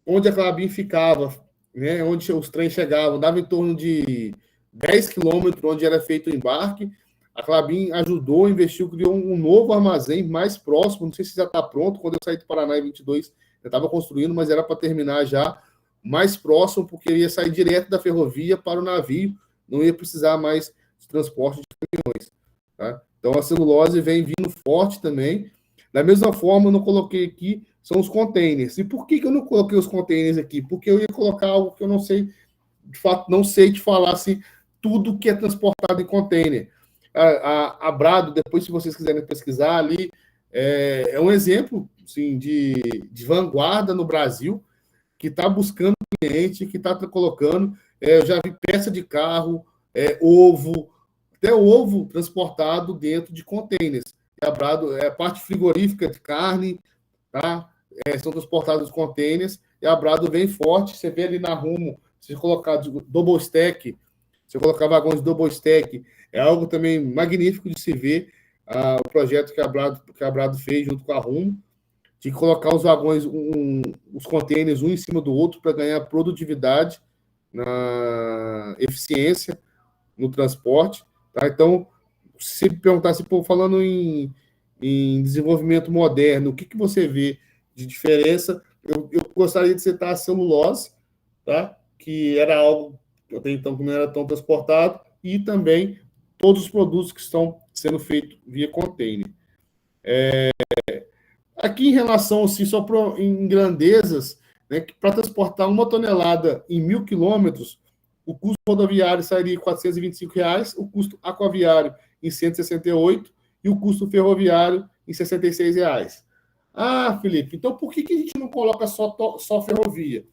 onde a Klabin ficava, né, onde os trens chegavam, dava em torno de 10 quilômetros onde era feito o embarque. A Klabin ajudou, investiu, criou um novo armazém mais próximo, não sei se já está pronto, quando eu saí do Paraná em 22, eu estava construindo, mas era para terminar já, mais próximo, porque ia sair direto da ferrovia para o navio, não ia precisar mais de transporte de caminhões. Tá? Então a celulose vem vindo forte também. Da mesma forma, eu não coloquei aqui, são os containers. E por que eu não coloquei os containers aqui? Porque eu ia colocar algo que eu não sei, de fato, não sei te falar assim, tudo que é transportado em container. A Brado, depois, se vocês quiserem pesquisar ali, é um exemplo assim, de vanguarda no Brasil, que está buscando cliente, que está colocando. Eu já vi peça de carro, ovo, até ovo transportado dentro de containers. A Brado é a parte frigorífica de carne, tá? São transportados os containers, e a Brado vem forte. Você vê ali na Rumo, se colocar double stack, se colocar vagões double stack, é algo também magnífico de se ver. O projeto que a Brado fez junto com a Rumo, de colocar os vagões, os containers um em cima do outro para ganhar produtividade, na eficiência no transporte. Tá? Então, se perguntasse, falando em desenvolvimento moderno, o que você vê de diferença? Eu gostaria de citar a celulose, tá? Que era algo que até então que não era tão transportado, e também todos os produtos que estão sendo feitos via container. Aqui em relação, assim, só em grandezas, né, que para transportar 1 tonelada em 1.000 quilômetros, o custo rodoviário sairia em R$ 425, o custo aquaviário em 168 e o custo ferroviário em R$ 66. Ah, Felipe, então por que a gente não coloca só ferrovia?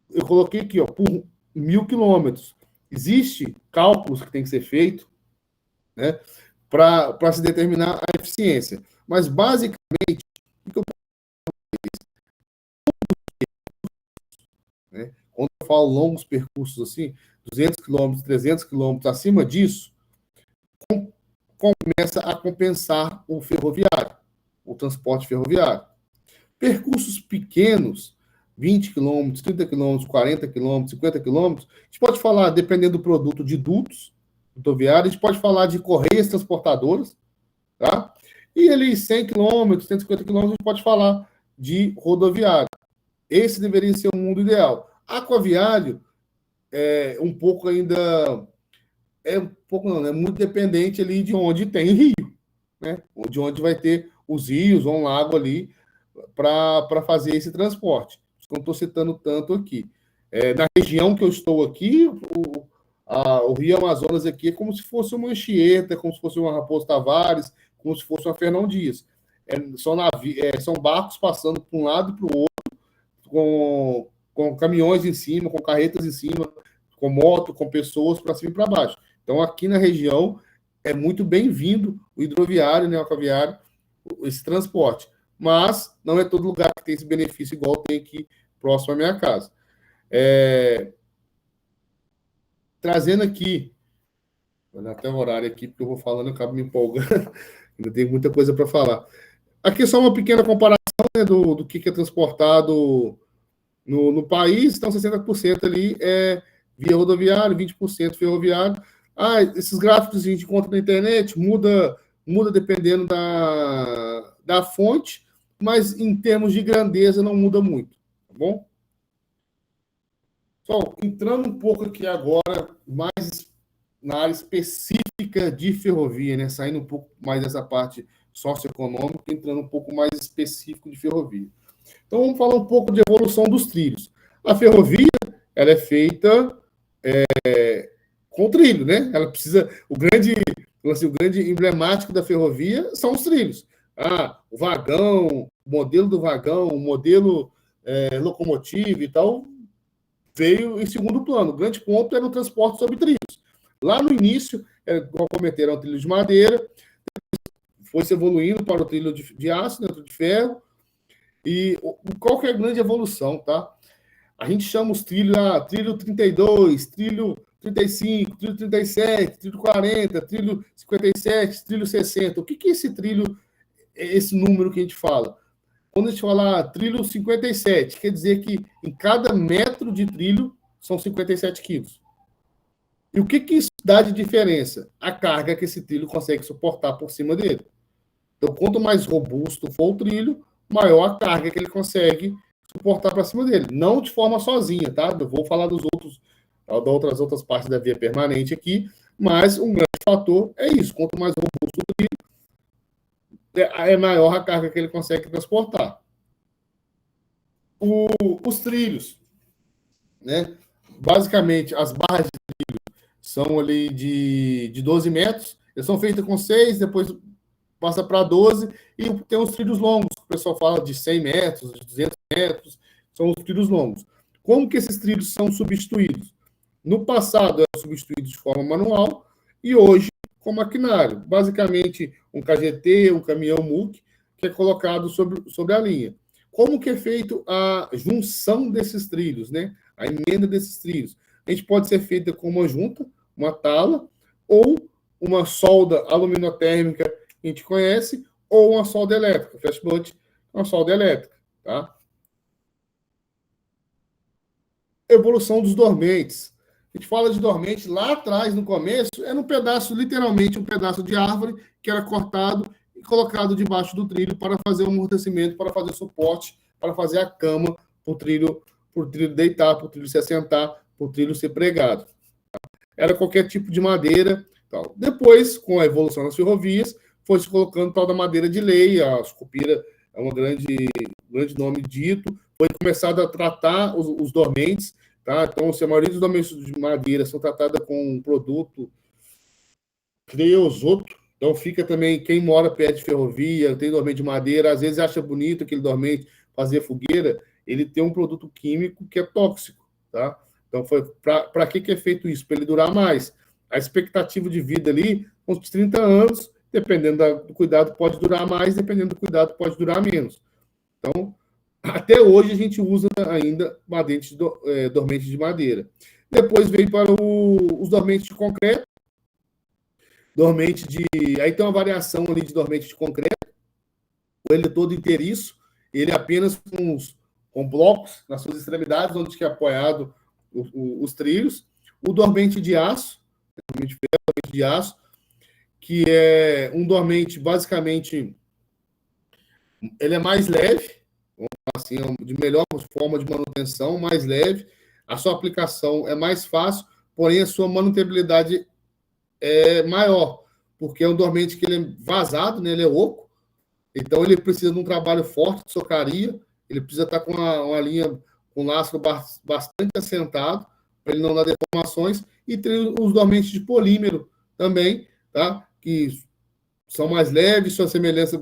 Eu coloquei aqui, ó, por 1.000 quilômetros. Existe cálculos que tem que ser feito, né, para se determinar a eficiência. Mas, basicamente, o que eu né, quando eu falo longos percursos assim, 200 quilômetros, 300 quilômetros, acima disso, começa a compensar o ferroviário, o transporte ferroviário. Percursos pequenos, 20 quilômetros, 30 quilômetros, 40 quilômetros, 50 quilômetros, a gente pode falar, dependendo do produto, de dutos rodoviários, a gente pode falar de correias transportadoras, tá? E ali 100 quilômetros, 150 quilômetros, a gente pode falar de rodoviário. Esse deveria ser o mundo ideal. Aquaviário é um pouco ainda... é muito dependente ali de onde tem rio, né? De onde vai ter os rios ou um lago ali para fazer esse transporte. Não estou citando tanto aqui. Na região que eu estou aqui, o Rio Amazonas aqui é como se fosse uma Anchieta, como se fosse uma Raposo Tavares, como se fosse uma Fernão Dias. São barcos passando para um lado e para o outro, com caminhões em cima, com carretas em cima, com moto, com pessoas para cima e para baixo. Então, aqui na região, é muito bem-vindo o hidroviário, né, o aquaviário, esse transporte. Mas não é todo lugar que tem esse benefício igual tem aqui próximo à minha casa. Trazendo aqui, vou dar até o horário aqui, porque eu vou falando, eu acabo me empolgando, ainda tem muita coisa para falar. Aqui é só uma pequena comparação, né, do que é transportado no país. Então, 60% ali é via rodoviário, 20% ferroviário. Esses gráficos que a gente encontra na internet, muda dependendo da fonte, mas em termos de grandeza não muda muito, tá bom? Só entrando um pouco aqui agora, mais na área específica de ferrovia, né? Saindo um pouco mais dessa parte socioeconômica, entrando um pouco mais específico de ferrovia. Então, vamos falar um pouco de evolução dos trilhos. A ferrovia, ela é feita com trilho, né? Ela precisa... O grande emblemático da ferrovia são os trilhos. O vagão, o modelo do vagão, o modelo locomotivo e tal, veio em segundo plano. O grande ponto era o transporte sobre trilhos. Lá no início, como cometeram o trilho de madeira, foi se evoluindo para o trilho de aço, dentro de ferro. E qual que é a grande evolução, tá? A gente chama os trilhos, trilho 32, trilho 35, trilho 37, trilho 40, trilho 57, trilho 60. O que é esse trilho, esse número que a gente fala? quando a gente fala trilho 57, quer dizer que em cada metro de trilho são 57 quilos. E o que isso dá de diferença? A carga que esse trilho consegue suportar por cima dele. Então, quanto mais robusto for o trilho, maior a carga que ele consegue suportar para cima dele. Não de forma sozinha, tá? Eu vou falar das outras partes da via permanente aqui, mas um grande fator é isso. Quanto mais robusto o trilho, é maior a carga que ele consegue transportar. Os trilhos, né? Basicamente, as barras de trilho são ali de 12 metros, eles são feitas com 6, depois passa para 12, e tem os trilhos longos, que o pessoal fala de 100 metros, de 200 metros, são os trilhos longos. Como que esses trilhos são substituídos? No passado, eram substituídos de forma manual, e hoje, com maquinário. Basicamente, um KGT, um caminhão MUC, que é colocado sobre a linha. Como que é feito a junção desses trilhos, né? A emenda desses trilhos? A gente pode ser feita com uma junta, uma tala, ou uma solda aluminotérmica, que a gente conhece, ou uma solda elétrica, flashbut, uma solda elétrica, tá? Evolução dos dormentes. A gente fala de dormente lá atrás, no começo, era um pedaço, literalmente um pedaço de árvore que era cortado e colocado debaixo do trilho para fazer o amortecimento, para fazer suporte, para fazer a cama para o trilho deitar, para o trilho se assentar, para o trilho ser pregado. Era qualquer tipo de madeira. Tal. Depois, com a evolução das ferrovias, foi se colocando tal da madeira de lei, a sucupira é um grande nome dito, foi começado a tratar os dormentes, tá? Então, se a maioria dos dormentes de madeira são tratadas com um produto creosoto, então fica também, quem mora perto de ferrovia, tem dormente de madeira, às vezes acha bonito aquele dormente, fazer fogueira, ele tem um produto químico que é tóxico, tá? Então, foi para que é feito isso? Para ele durar mais. A expectativa de vida ali, uns 30 anos, dependendo do cuidado, pode durar mais, dependendo do cuidado, pode durar menos. Então, até hoje, a gente usa ainda dormentes de madeira. Depois veio para os dormentes de concreto. Aí tem uma variação ali de dormente de concreto. Ele todo inteiriço, ele apenas com blocos nas suas extremidades, onde é apoiado os trilhos. O dormente de aço, que é um dormente, basicamente, ele é mais leve, assim, de melhor forma de manutenção, mais leve, a sua aplicação é mais fácil, porém a sua manutenibilidade é maior, porque é um dormente que ele é vazado, né, ele é oco, então ele precisa de um trabalho forte de socaria, ele precisa estar com uma linha, com um lastro bastante assentado, para ele não dar deformações, e tem os dormentes de polímero também, tá? Que são mais leves, sua semelhança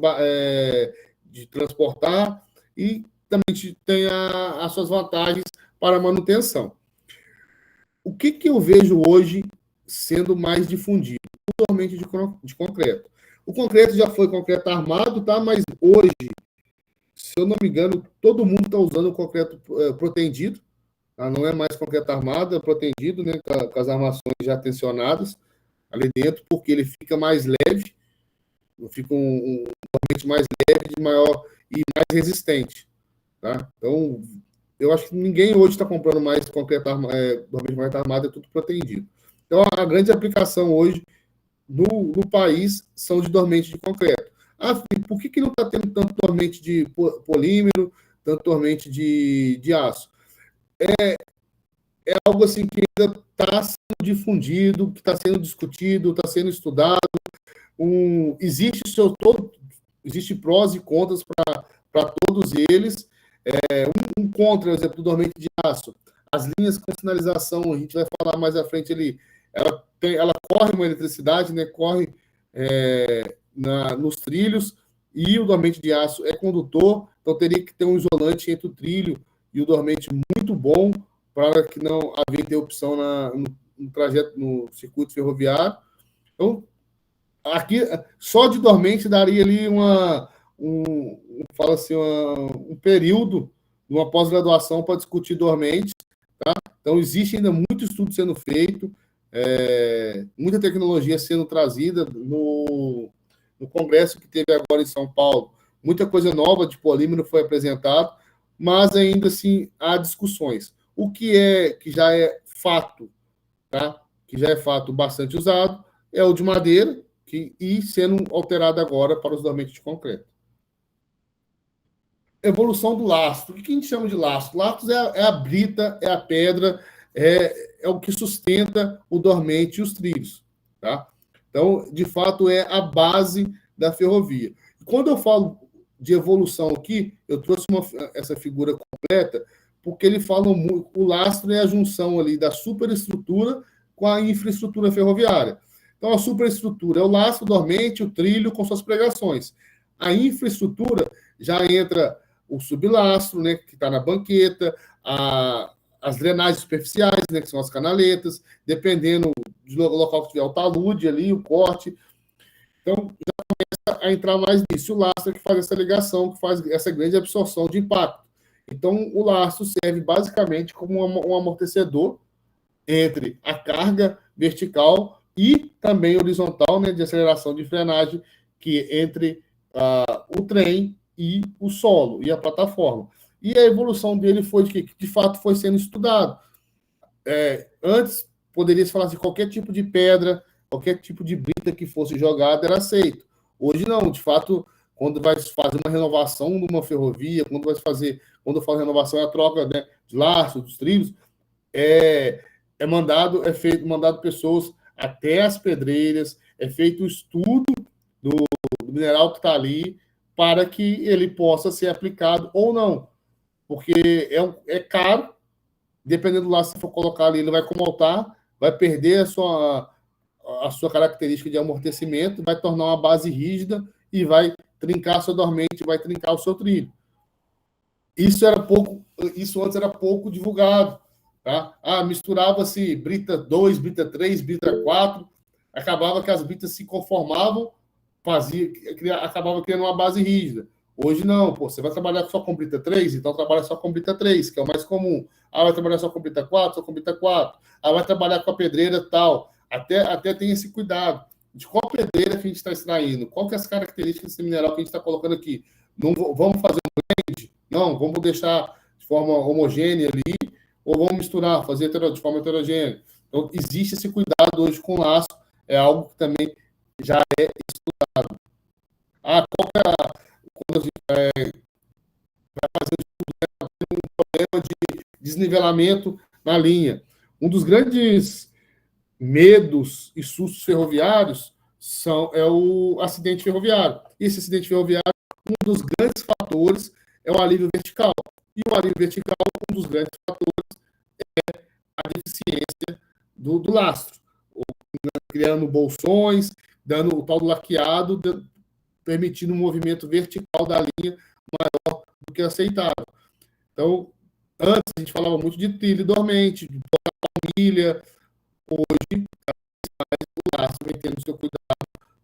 de transportar, e também tem as suas vantagens para a manutenção. O que eu vejo hoje sendo mais difundido? O dormente de concreto. O concreto já foi concreto armado, tá? Mas hoje, se eu não me engano, todo mundo está usando o concreto protendido, tá? Não é mais concreto armado, é protendido, né? Com as armações já tensionadas ali dentro, porque ele fica mais leve, fica um dormente mais leve, de maior e mais resistente, tá? Então, eu acho que ninguém hoje está comprando mais concreto dormente armado, é tudo protendido. Então, a grande aplicação hoje no país são de dormente de concreto. Por que não está tendo tanto dormente de polímero, tanto dormente de aço? É algo assim que ainda está sendo difundido, que está sendo discutido, está sendo estudado. Existe prós e contras para todos eles. Um contra, por exemplo, do dormente de aço. As linhas com sinalização, a gente vai falar mais à frente ali, ela corre uma eletricidade, né? Corre nos trilhos, e o dormente de aço é condutor, então teria que ter um isolante entre o trilho e o dormente muito bom, para que não haja interrupção no trajeto, no circuito ferroviário. Então, aqui, só de dormente daria ali um período, uma pós-graduação para discutir dormente, tá? Então, existe ainda muito estudo sendo feito, muita tecnologia sendo trazida no congresso que teve agora em São Paulo, muita coisa nova de polímero foi apresentado, mas ainda assim há discussões. O que já é fato, tá? Que já é fato bastante usado, é o de madeira, e sendo alterado agora para os dormentes de concreto. Evolução do lastro. O que a gente chama de lastro? Lastro é a brita, é a pedra, é o que sustenta o dormente e os trilhos. Tá? Então, de fato, é a base da ferrovia. Quando eu falo de evolução aqui, eu trouxe essa figura completa, porque ele fala muito, o lastro é a junção ali da superestrutura com a infraestrutura ferroviária. Então, a superestrutura é o lastro, o dormente, o trilho com suas pregações. A infraestrutura já entra o sublastro, né, que está na banqueta, as drenagens superficiais, né, que são as canaletas, dependendo do local que tiver o talude ali, o corte. Então, já começa a entrar mais nisso. O lastro é que faz essa ligação, que faz essa grande absorção de impacto. Então, o lastro serve basicamente como um amortecedor entre a carga vertical e também horizontal, né, de aceleração de frenagem, que entre o trem e o solo, e a plataforma. E a evolução dele foi de que, de fato, foi sendo estudado. Antes, poderia se falar de qualquer tipo de pedra, qualquer tipo de brita que fosse jogada era aceito. Hoje, não. De fato, quando vai fazer uma renovação de uma ferrovia, quando eu falo renovação, é a troca, né, de laços, dos trilhos, mandado pessoas até as pedreiras, é feito o estudo do mineral que está ali, para que ele possa ser aplicado ou não. Porque é caro, dependendo do laço que for colocar ali, ele vai comoltar, vai perder a sua característica de amortecimento, vai tornar uma base rígida e vai trincar sua dormente, vai trincar o seu trilho. Isso antes era pouco divulgado. Tá? Misturava-se brita 2, brita 3, brita 4, acabava que as britas se conformavam, acabava criando uma base rígida. Hoje não, você vai trabalhar só com brita 3, então trabalha só com brita 3, que é o mais comum. Vai trabalhar só com brita 4, só com brita 4. Vai trabalhar com a pedreira tal. Até tem esse cuidado de qual pedreira que a gente está extraindo, qual que é as características desse mineral que a gente está colocando aqui. Não vamos fazer um blend? Não, vamos deixar de forma homogênea ali, ou vamos misturar, fazer de forma heterogênea. Então, existe esse cuidado hoje com o laço, é algo que também já é estudado. Qual que quando a gente vai fazer um problema de desnivelamento na linha. Um dos grandes medos e sustos ferroviários é o acidente ferroviário. E esse acidente ferroviário, um dos grandes fatores é o alívio vertical. E o alívio vertical, um dos grandes fatores é a deficiência do lastro, criando bolsões, dando o tal do laqueado, permitindo um movimento vertical da linha maior do que aceitável. Então, antes a gente falava muito de trilho dormente, de milha. Hoje, o lastro vem tendo o seu cuidado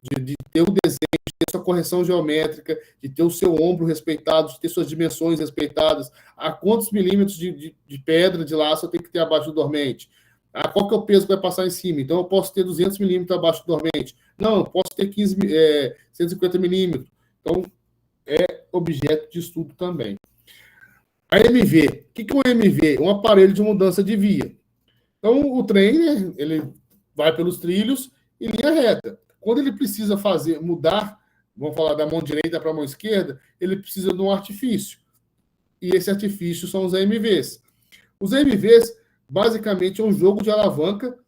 de ter o desenho, de ter sua correção geométrica, de ter o seu ombro respeitado, de ter suas dimensões respeitadas. A quantos milímetros de pedra, de laço, eu tenho que ter abaixo do dormente? Qual que é o peso que vai passar em cima? Então, eu posso ter 200 milímetros abaixo do dormente. Não, eu posso ter 150 milímetros. Então, é objeto de estudo também. A MV. O que é um MV? Um aparelho de mudança de via. Então, o trem, né, ele vai pelos trilhos em linha reta. Quando ele precisa mudar, vamos falar da mão direita para a mão esquerda, ele precisa de um artifício. E esse artifício são os AMVs. Os AMVs, basicamente, é um jogo de alavanca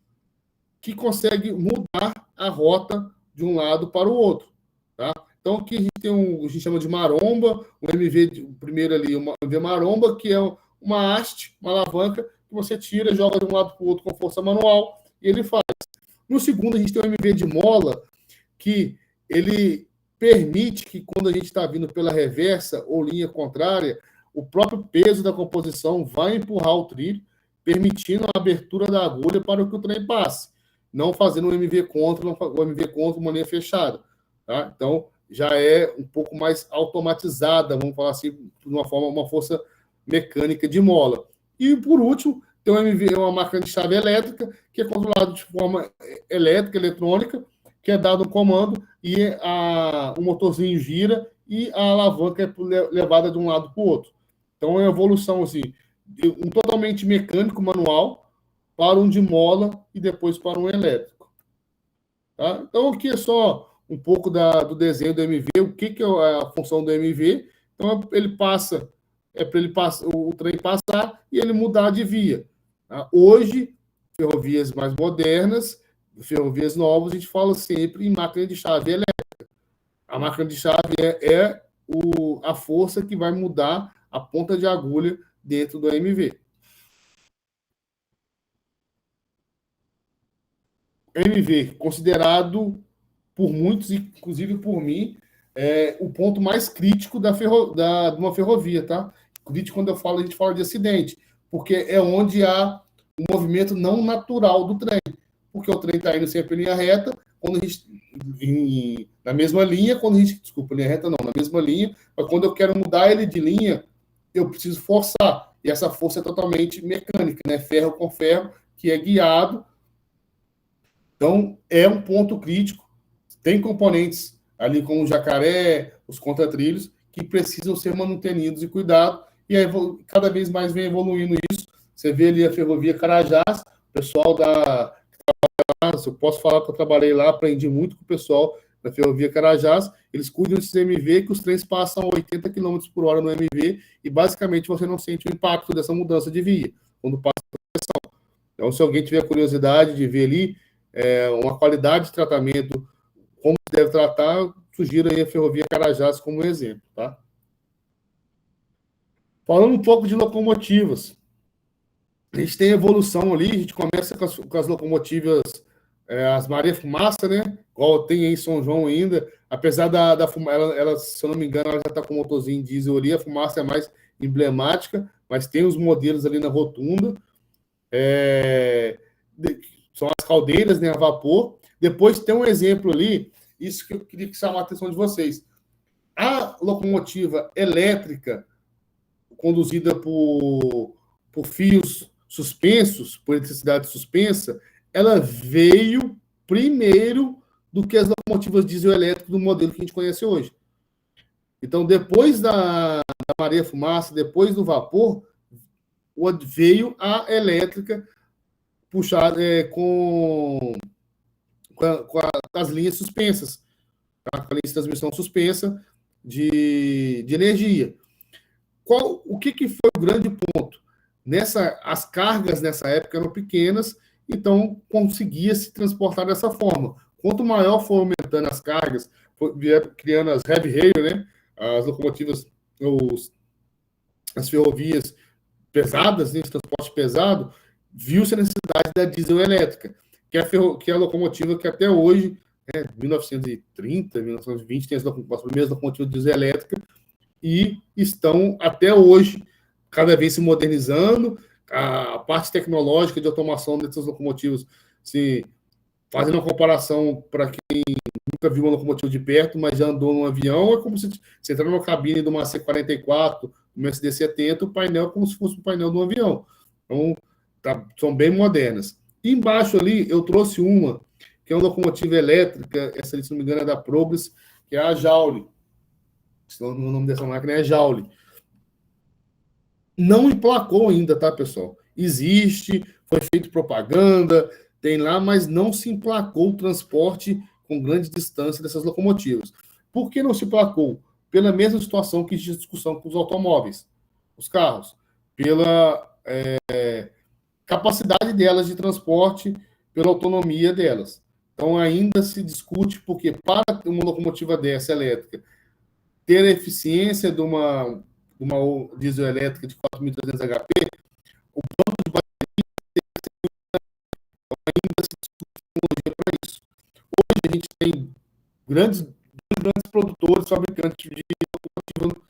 que consegue mudar a rota de um lado para o outro. Tá? Então, aqui a gente tem a gente chama de maromba, o MV, o primeiro ali, uma MV maromba, que é uma haste, uma alavanca, que você tira, joga de um lado para o outro com força manual, e ele faz. No segundo, a gente tem o MV de mola, que ele permite que, quando a gente está vindo pela reversa ou linha contrária, o próprio peso da composição vai empurrar o trilho, permitindo a abertura da agulha para que o trem passe, não fazendo um MV contra, uma linha fechada. Tá? Então, já é um pouco mais automatizada, vamos falar assim, de uma força mecânica de mola. E, por último, tem um MV, uma máquina de chave elétrica, que é controlada de forma elétrica, eletrônica, que é dado um comando e o motorzinho gira e a alavanca é levada de um lado para o outro. Então, é uma evolução assim, um totalmente mecânico, manual, para um de mola e depois para um elétrico. Tá? Então, aqui é só um pouco do desenho do MV, o que é a função do MV. Então, ele passa, para ele passar, o trem passar e ele mudar de via. Tá? Hoje, ferrovias mais modernas, ferrovias novas, a gente fala sempre em máquina de chave elétrica. A máquina de chave é a força que vai mudar a ponta de agulha dentro do MV. MV, considerado por muitos, inclusive por mim, o ponto mais crítico de uma ferrovia, tá? Crítico, quando a gente fala de acidente, porque é onde há um movimento não natural do trem, porque o trem está indo sempre em linha reta, quando a gente, na mesma linha, desculpa, linha reta não, na mesma linha, mas quando eu quero mudar ele de linha, eu preciso forçar, e essa força é totalmente mecânica, né? Ferro com ferro, que é guiado. Então, é um ponto crítico. Tem componentes ali como o jacaré, os contratrilhos, que precisam ser manutenidos e cuidados, e aí, cada vez mais vem evoluindo isso. Você vê ali a ferrovia Carajás, o pessoal eu posso falar que eu trabalhei lá, aprendi muito com o pessoal da ferrovia Carajás, eles cuidam desses MV, que os trens passam a 80 km por hora no MV, e basicamente você não sente o impacto dessa mudança de via, quando passa a pressão. Então, se alguém tiver curiosidade de ver ali, uma qualidade de tratamento, como se deve tratar, sugiro aí a ferrovia Carajás como exemplo, tá? Falando um pouco de locomotivas, a gente tem evolução ali, a gente começa com as locomotivas, as Maria Fumaça, né? Igual tem em São João ainda, apesar da fumaça, ela, se eu não me engano, ela já está com motorzinho diesel ali, a fumaça é mais emblemática, mas tem os modelos ali na rotunda, são as caldeiras, né, a vapor. Depois tem um exemplo ali, isso que eu queria chamar a atenção de vocês. A locomotiva elétrica, conduzida por fios suspensos, por eletricidade suspensa, ela veio primeiro do que as locomotivas diesel-elétricas do modelo que a gente conhece hoje. Então, depois da Maria Fumaça, depois do vapor, veio a elétrica puxada com as linhas suspensas, tá? Com a linha de transmissão suspensa de energia. O que foi o grande ponto? As cargas nessa época eram pequenas, então conseguia se transportar dessa forma. Quanto maior for aumentando as cargas, criando as heavy rail, né? As locomotivas, as ferrovias pesadas, né? De transporte pesado, viu-se a necessidade da diesel elétrica, que é a locomotiva que até hoje, 1930, 1920, tem as primeiras locomotivas diesel elétrica, e estão até hoje cada vez se modernizando. A parte tecnológica de automação dessas locomotivas, se fazendo uma comparação para quem nunca viu uma locomotiva de perto, mas já andou num avião, é como se você entrar numa cabine de uma C-44, uma SD-70, o painel é como se fosse um painel de um avião. Então, são bem modernas. E embaixo ali, eu trouxe uma, que é uma locomotiva elétrica, essa ali, se não me engano, é da Progress, que é a Joule. O nome dessa máquina é Joule. Não emplacou ainda, tá, pessoal? Existe, foi feito propaganda, tem lá, mas não se emplacou o transporte com grande distância dessas locomotivas. Por que não se emplacou? Pela mesma situação que existe discussão com os automóveis, os carros, pela capacidade delas de transporte, pela autonomia delas. Então, ainda se discute, porque para uma locomotiva dessa elétrica ter a eficiência de uma diesel elétrica de 4.300 HP, o banco de bateria ainda se discute tecnologia para isso. Hoje a gente tem grandes produtores, fabricantes de locomotiva,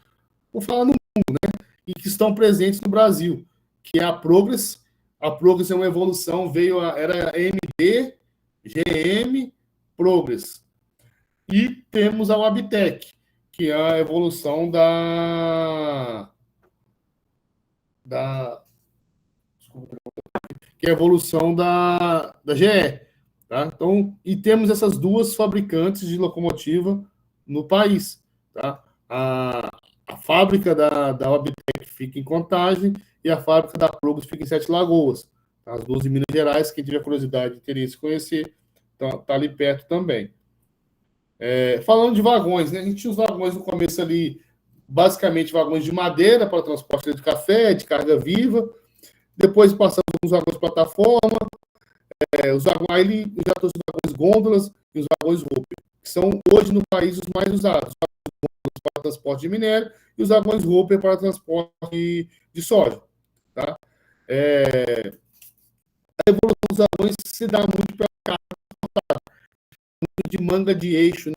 vou falar no mundo, né? E que estão presentes no Brasil, que é a Progress. A Progress é uma evolução, era AMD, GM, Progress. E temos a Wabtec, que é a evolução que é a evolução da GE. Tá? Então, e temos essas duas fabricantes de locomotiva no país. Tá? a fábrica da Wabtec fica em Contagem e a fábrica da Plugos fica em Sete Lagoas. As duas em Minas Gerais, quem tiver curiosidade e interesse conhecer, tá ali perto também. Falando de vagões, né? A gente tinha os vagões no começo ali, basicamente vagões de madeira para transporte de café, de carga viva. Depois passamos uns vagões plataforma, os vagões, aí já trouxe os vagões gôndolas e os vagões Hopper, que são hoje no país os mais usados. Para transporte de minério e os vagões Hopper para transporte de soja. Tá? A evolução dos vagões se dá muito pela carga de manga de eixo, né?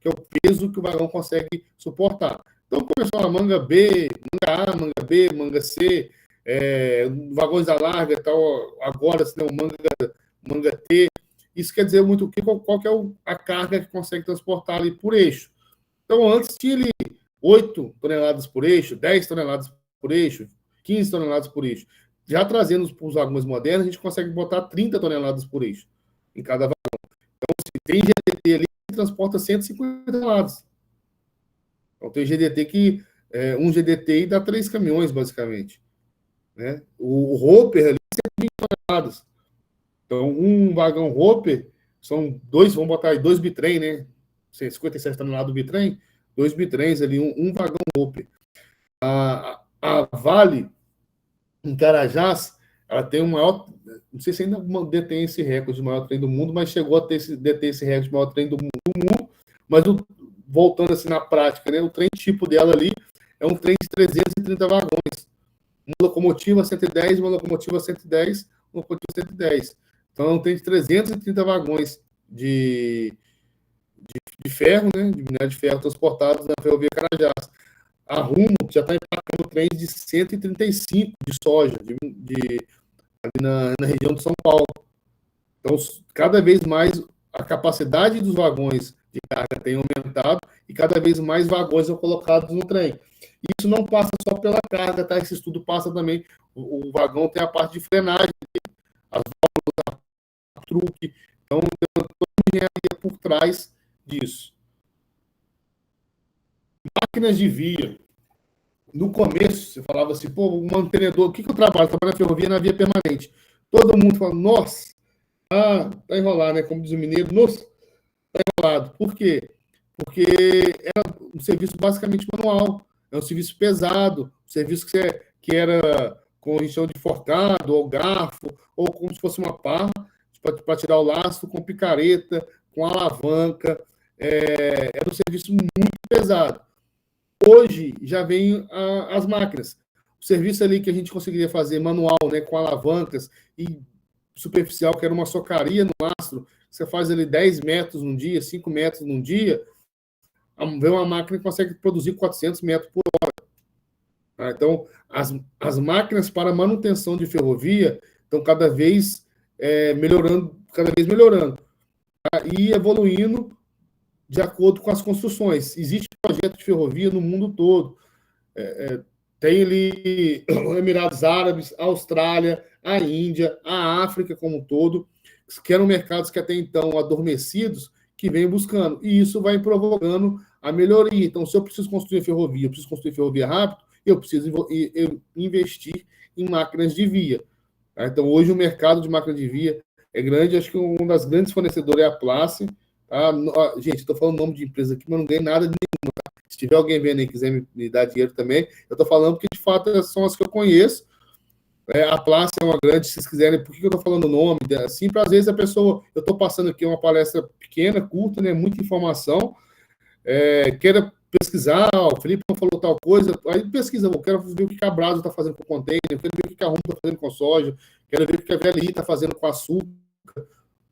Que é o peso que o vagão consegue suportar. Então, começou a manga B, manga A, manga B, manga C, vagões da larga, tal, agora assim, manga T. Isso quer dizer muito qual que é a carga que consegue transportar ali por eixo. Então, antes tinha ali 8 toneladas por eixo, 10 toneladas por eixo, 15 toneladas por eixo. Já trazendo para os vagões modernos, a gente consegue botar 30 toneladas por eixo em cada vagão. Então, se tem GDT ali que transporta 150 toneladas. Então, tem GDT que um GDT dá 3 caminhões, basicamente. Né? O Hopper ali, 120 toneladas. Então, um vagão Hopper são dois, vamos botar aí, 2 bitrem, né? 57 toneladas do bitrem, 2 bitrens ali, um vagão Hopper. A Vale, em Carajás, ela tem o maior, não sei se ainda detém esse recorde de maior trem do mundo, mas chegou a deter esse recorde de maior trem do mundo, mas voltando assim na prática, né, o trem tipo dela ali é um trem de 330 vagões, uma locomotiva 110, uma locomotiva 110, uma locomotiva 110. Então, é um trem de 330 vagões de ferro, né, de minério de ferro transportados na ferrovia Carajás. A Rumo já está emplacando trens de 135 de soja ali na região de São Paulo. Então, cada vez mais a capacidade dos vagões de carga tem aumentado e cada vez mais vagões são colocados no trem. Isso não passa só pela carga, tá? Esse estudo passa também. O vagão tem a parte de frenagem, as válvulas, a truque. Então, tem toda uma engenharia por trás disso. Máquinas de via. No começo, você falava assim, pô, o mantenedor, o que eu trabalho? Eu trabalho na ferrovia, na via permanente. Todo mundo fala, nossa, tá enrolado, né? Como diz o mineiro, nossa, tá enrolado. Por quê? Porque era um serviço basicamente manual, é um serviço pesado, um serviço que era com a gente chama de forcado, ou garfo, ou como se fosse uma pá, para tirar o laço, com picareta, com alavanca. Era um serviço muito pesado. Hoje já vem as máquinas. O serviço ali que a gente conseguiria fazer manual, né, com alavancas e superficial, que era uma socaria no lastro, você faz ali 10 metros num dia, 5 metros num dia, vem uma máquina que consegue produzir 400 metros por hora. Tá? Então, as máquinas para manutenção de ferrovia estão cada vez melhorando, tá? E evoluindo de acordo com as construções. Existe projeto de ferrovia no mundo todo. Tem ali Emirados Árabes, a Austrália, a Índia, a África como um todo, que eram mercados que até então adormecidos, que vêm buscando. E isso vai provocando a melhoria. Então, se eu preciso construir ferrovia, eu preciso construir ferrovia rápido, eu preciso investir em máquinas de via. Tá? Então, hoje o mercado de máquina de via é grande. Acho que uma das grandes fornecedoras é a Place. Tá? Gente, estou falando o nome de empresa aqui, mas não ganhei nada de nenhuma. Tá? Se tiver alguém vendo e quiser me dar dinheiro também, eu estou falando porque, de fato, são as que eu conheço. A Place é uma grande, se vocês quiserem, por que eu estou falando o nome? Assim, para às vezes a pessoa, eu estou passando aqui uma palestra pequena, curta, né, muita informação, queira pesquisar, o Felipe não falou tal coisa, aí pesquisa, eu quero ver o que a Brasa está fazendo com o container, eu quero ver o que a Rumo está fazendo com soja, quero ver o que a VLI está fazendo com açúcar.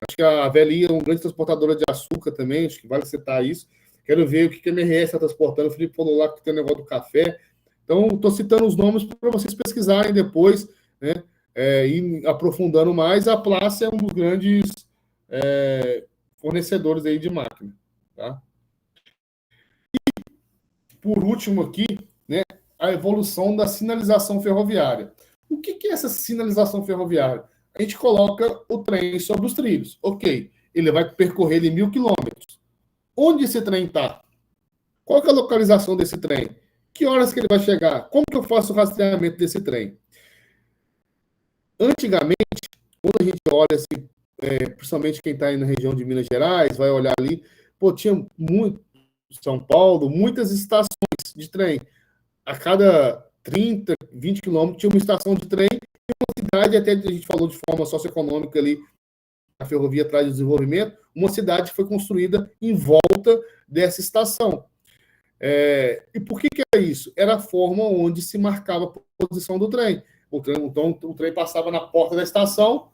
Acho que a VLI é uma grande transportadora de açúcar também, acho que vale citar isso. Quero ver o que a MRS está transportando. O Felipe falou lá que tem o negócio do café. Então, estou citando os nomes para vocês pesquisarem depois, né? E aprofundando mais. A Place é um dos grandes fornecedores aí de máquina. Tá? E, por último aqui, né, a evolução da sinalização ferroviária. O que é essa sinalização ferroviária? A gente coloca o trem sobre os trilhos. Ok, ele vai percorrer 1.000 quilômetros. Onde esse trem está? Qual que é a localização desse trem? Que horas que ele vai chegar? Como que eu faço o rastreamento desse trem? Antigamente, quando a gente olha assim, principalmente quem está aí na região de Minas Gerais, vai olhar ali, pô, tinha muito, São Paulo, muitas estações de trem. A cada 30, 20 quilômetros tinha uma estação de trem, e uma cidade, até a gente falou de forma socioeconômica ali, a ferrovia traz o desenvolvimento, uma cidade foi construída em volta dessa estação. E por que é isso? Era a forma onde se marcava a posição do trem. Então, o trem passava na porta da estação,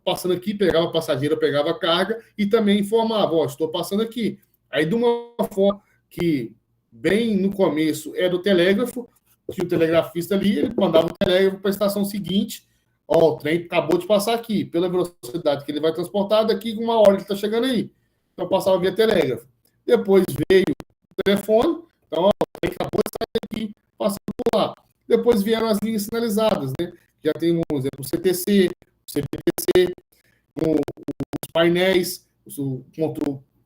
passando aqui, pegava passageiro, pegava carga, e também informava, estou passando aqui. Aí, de uma forma que, bem no começo, era o telégrafo, tinha o telegrafista ali, ele mandava o telégrafo para a estação seguinte, o trem acabou de passar aqui, pela velocidade que ele vai transportar, daqui uma hora ele está chegando aí. Então, passava via telégrafo. Depois veio o telefone, então, o trem acabou de sair aqui, passando por lá. Depois vieram as linhas sinalizadas, né? Já tem, um exemplo, o CTC, o CBTC, com os painéis,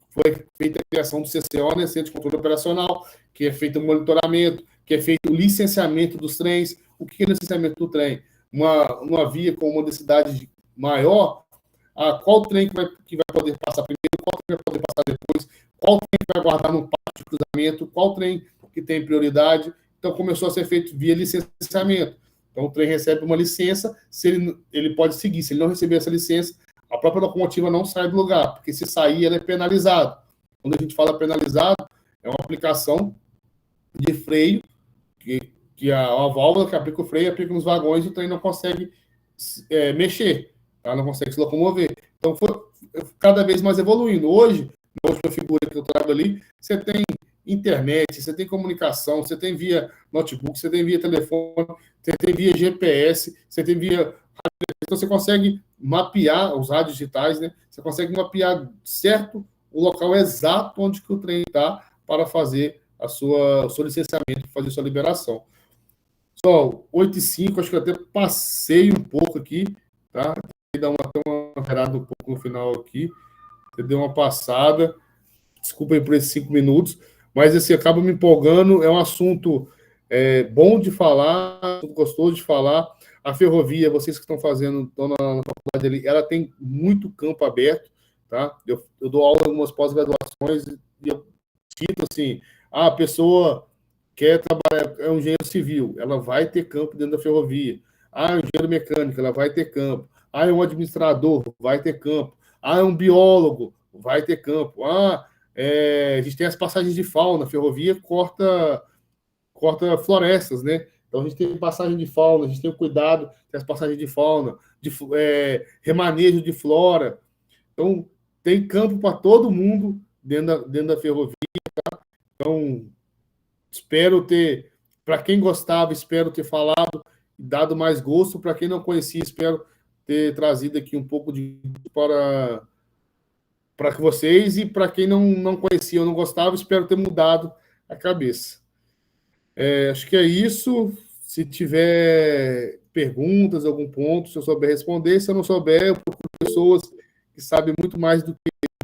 foi feita a criação do CCO, né, Centro de Controle Operacional, que é feito o monitoramento, que é feito o licenciamento dos trens. O que é licenciamento do trem? Uma via com uma densidade maior, qual trem que vai poder passar primeiro, qual trem vai poder passar depois, qual trem que vai guardar no pátio de cruzamento, qual trem que tem prioridade. Então, começou a ser feito via licenciamento. Então, o trem recebe uma licença, se ele pode seguir. Se ele não receber essa licença, a própria locomotiva não sai do lugar, porque se sair, ela é penalizado. Quando a gente fala penalizado, é uma aplicação de freio, que a válvula que aplica o freio aplica nos vagões e o trem não consegue mexer, tá? Não consegue se locomover. Então, foi cada vez mais evoluindo. Hoje, na última figura que eu trago ali, você tem internet, você tem comunicação, você tem via notebook, você tem via telefone, você tem via GPS, você tem via... Então, você consegue mapear os rádios digitais, né? Você consegue mapear certo o local exato onde que o trem está para fazer o seu licenciamento, fazer a sua liberação. Só 8h05, acho que eu até passei um pouco aqui, tá? Dar uma virada um pouco no final aqui. Você deu uma passada. Desculpa aí por esses 5 minutos, mas assim, acaba me empolgando. É um assunto bom de falar, gostoso de falar. A ferrovia, vocês que estão fazendo, estão na faculdade ali, ela tem muito campo aberto, tá? Eu dou aula em algumas pós-graduações e eu cito assim, a pessoa quer trabalhar, é um engenheiro civil, ela vai ter campo dentro da ferrovia. É um engenheiro mecânico, ela vai ter campo. É um administrador, vai ter campo. É um biólogo, vai ter campo. A gente tem as passagens de fauna, a ferrovia corta florestas, né? Então, a gente tem passagem de fauna, a gente tem o cuidado das passagens de fauna, remanejo de flora. Então, tem campo para todo mundo dentro da ferrovia, tá? Então, espero ter, para quem gostava, espero ter falado, dado mais gosto. Para quem não conhecia, espero ter trazido aqui um pouco de para vocês, e para quem não conhecia ou não gostava, espero ter mudado a cabeça. Acho que é isso. Se tiver perguntas, algum ponto, se eu souber responder. Se eu não souber, eu procuro pessoas que sabem muito mais do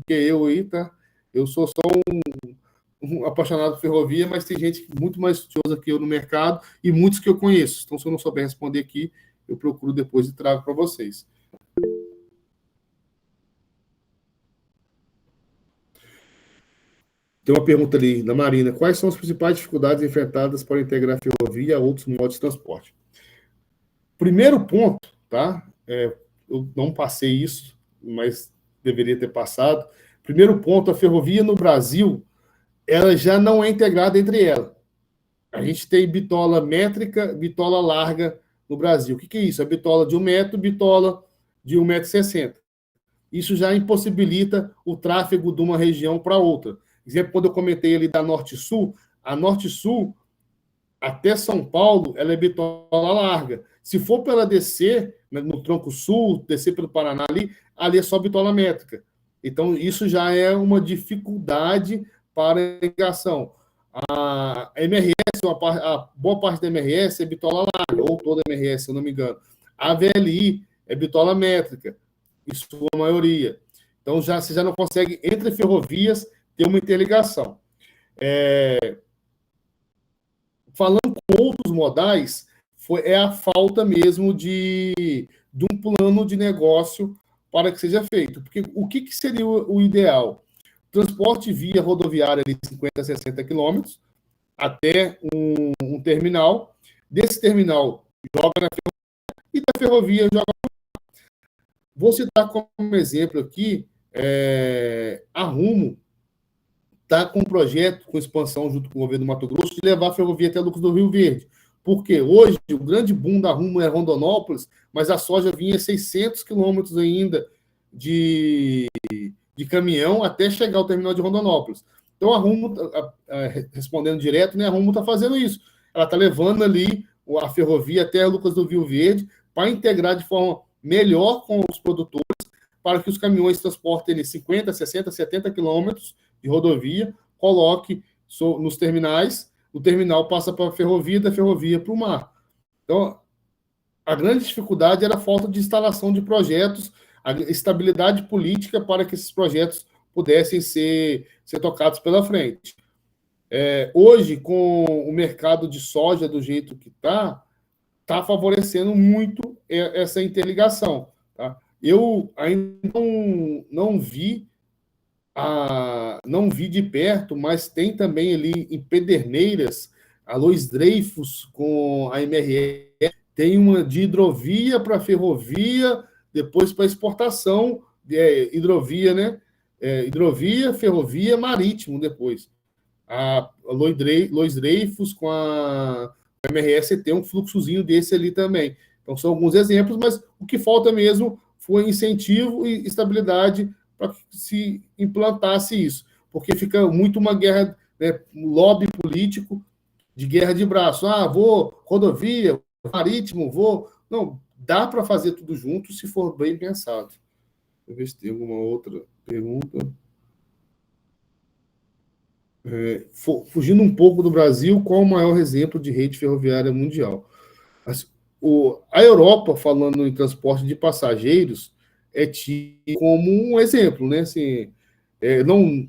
que eu aí, tá? Eu sou só um apaixonado por ferrovia, mas tem gente muito mais estudiosa que eu no mercado e muitos que eu conheço. Então, se eu não souber responder aqui, eu procuro depois e trago para vocês. Tem uma pergunta ali da Marina. Quais são as principais dificuldades enfrentadas para integrar a ferrovia a outros modos de transporte? Primeiro ponto, tá? Eu não passei isso, mas deveria ter passado. Primeiro ponto, a ferrovia no Brasil, ela já não é integrada entre elas. A gente tem bitola métrica, bitola larga no Brasil. O que é isso? A bitola de 1 metro, bitola de 1,60 m. Isso já impossibilita o tráfego de uma região para outra. Exemplo, quando eu comentei ali da Norte-Sul, a Norte-Sul, até São Paulo, ela é bitola larga. Se for para ela descer, né, no tronco sul, descer pelo Paraná ali é só bitola métrica. Então, isso já é uma dificuldade para a irrigação. A MRS, a boa parte da MRS é bitola larga, ou toda a MRS, se eu não me engano. A VLI é bitola métrica, em sua maioria. Então, você já não consegue, entre ferrovias, ter uma interligação. Falando com outros modais, é a falta mesmo de um plano de negócio para que seja feito. Porque o que seria o ideal? Transporte via rodoviária de 50 a 60 quilômetros até um terminal. Desse terminal, joga na ferrovia e da ferrovia joga. Vou citar como exemplo aqui a Rumo está com um projeto, com expansão junto com o governo do Mato Grosso, de levar a ferrovia até Lucas do Rio Verde. Porque hoje o grande boom da Rumo é Rondonópolis, mas a soja vinha 600 quilômetros ainda de caminhão até chegar ao terminal de Rondonópolis. Então a Rumo, respondendo direto, né, a Rumo está fazendo isso. Ela está levando ali a ferrovia até Lucas do Rio Verde para integrar de forma melhor com os produtores, para que os caminhões transportem 50, 60, 70 quilômetros de rodovia, coloque nos terminais, o terminal passa para a ferrovia, da ferrovia para o mar. Então, a grande dificuldade era a falta de instalação de projetos, a estabilidade política para que esses projetos pudessem ser tocados pela frente. Hoje, com o mercado de soja do jeito que está favorecendo muito essa interligação. Tá? Eu ainda não vi de perto, mas tem também ali em Pederneiras, a Lois Dreyfus com a MRE, tem uma de hidrovia para ferrovia, depois para exportação, hidrovia, né? Hidrovia, ferrovia, marítimo depois. A Lois Dreyfus com a MRS tem um fluxozinho desse ali também. Então, são alguns exemplos, mas o que falta mesmo foi incentivo e estabilidade para que se implantasse isso, porque fica muito uma guerra, né, um lobby político de guerra de braço. Vou rodovia, marítimo, vou... Não, dá para fazer tudo junto se for bem pensado. Deixa eu ver se tem alguma outra pergunta. Fugindo um pouco do Brasil, qual o maior exemplo de rede ferroviária mundial? A Europa, falando em transporte de passageiros, é tido como um exemplo, né? Assim,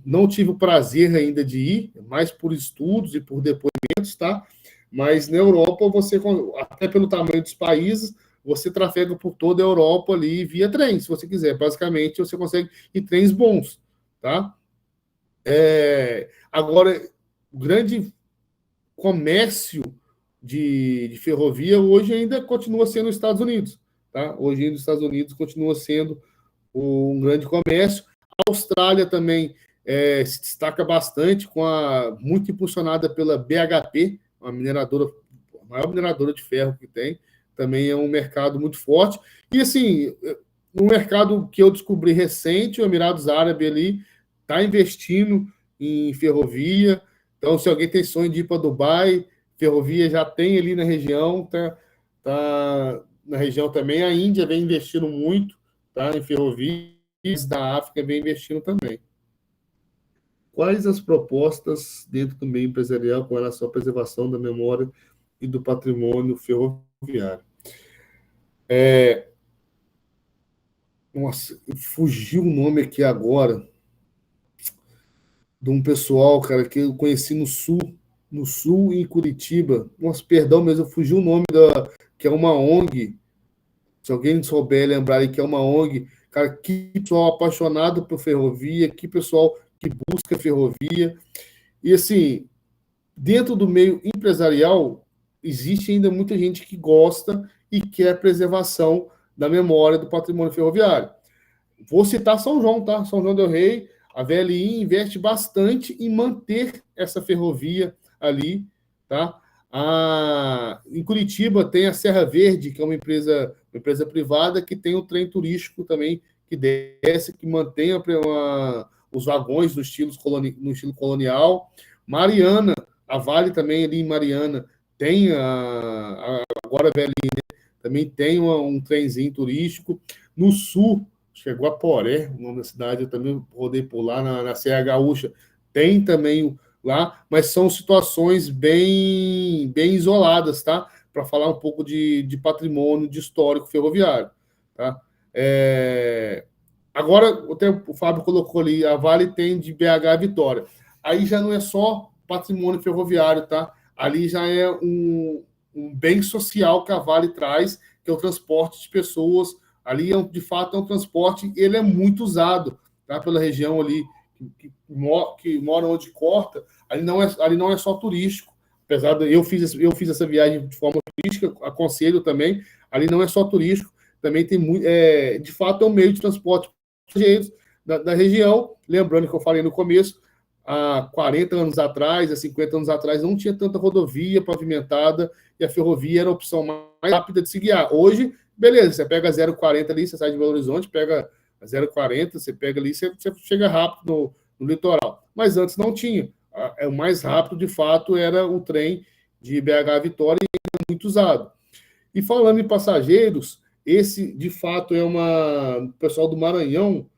não tive o prazer ainda de ir, mais por estudos e por depoimentos, tá? Mas na Europa, até pelo tamanho dos países, você trafega por toda a Europa ali via trem, se você quiser. Basicamente, você consegue ir trens bons, tá? Agora, o grande comércio de ferrovia hoje ainda continua sendo os Estados Unidos. Tá? Hoje ainda os Estados Unidos continua sendo um grande comércio. A Austrália também se destaca bastante, muito impulsionada pela BHP, a maior mineradora de ferro que tem. Também é um mercado muito forte. E, assim, no mercado que eu descobri recente, o Emirados Árabes ali está investindo em ferrovia. Então, se alguém tem sonho de ir para Dubai, ferrovia já tem ali na região, tá na região também. A Índia vem investindo muito, tá, em ferrovias, da África vem investindo também. Quais as propostas dentro do meio empresarial com relação à preservação da memória e do patrimônio ferroviário? Nossa, fugiu o nome aqui agora de um pessoal, cara, que eu conheci no Sul, em Curitiba. Nossa, perdão, mas eu fugi o nome que é uma ONG. Se alguém souber lembrar aí que é uma ONG, cara, que pessoal apaixonado por ferrovia, que pessoal que busca ferrovia. E, assim, dentro do meio empresarial, existe ainda muita gente que gosta e quer a preservação da memória do patrimônio ferroviário. Vou citar São João, tá? São João del Rei, a VLI investe bastante em manter essa ferrovia ali, tá? Em Curitiba tem a Serra Verde, que é uma empresa privada que tem o trem turístico também, que desce, que mantém os vagões no estilo colonial. Mariana, a Vale também ali em Mariana tem agora a VLI, né? Também tem um trenzinho turístico. No sul, chegou a Poré, o nome da cidade, eu também rodei por lá, na Serra Gaúcha, tem também lá, mas são situações bem isoladas, tá? Para falar um pouco de patrimônio, de histórico ferroviário, tá? Agora, até o Fábio colocou ali, a Vale tem de BH a Vitória. Aí já não é só patrimônio ferroviário, tá? Ali já é um bem social que a Vale traz, que é o transporte de pessoas. Ali, de fato, é um transporte, ele é muito usado, tá? Pela região ali, que mora onde corta, ali não é só turístico, apesar de eu fiz essa viagem de forma turística, aconselho também, ali não é só turístico, também tem muito, de fato, é um meio de transporte da região, lembrando que eu falei no começo, há 40 anos atrás, há 50 anos atrás, não tinha tanta rodovia pavimentada e a ferrovia era a opção mais rápida de se guiar. Hoje, beleza, você pega a 040 ali, você sai de Belo Horizonte, pega a 040, você pega ali, você chega rápido no litoral. Mas antes não tinha. O mais rápido, de fato, era o trem de BH a Vitória e era muito usado. E falando em passageiros, esse, de fato, o pessoal do Maranhão,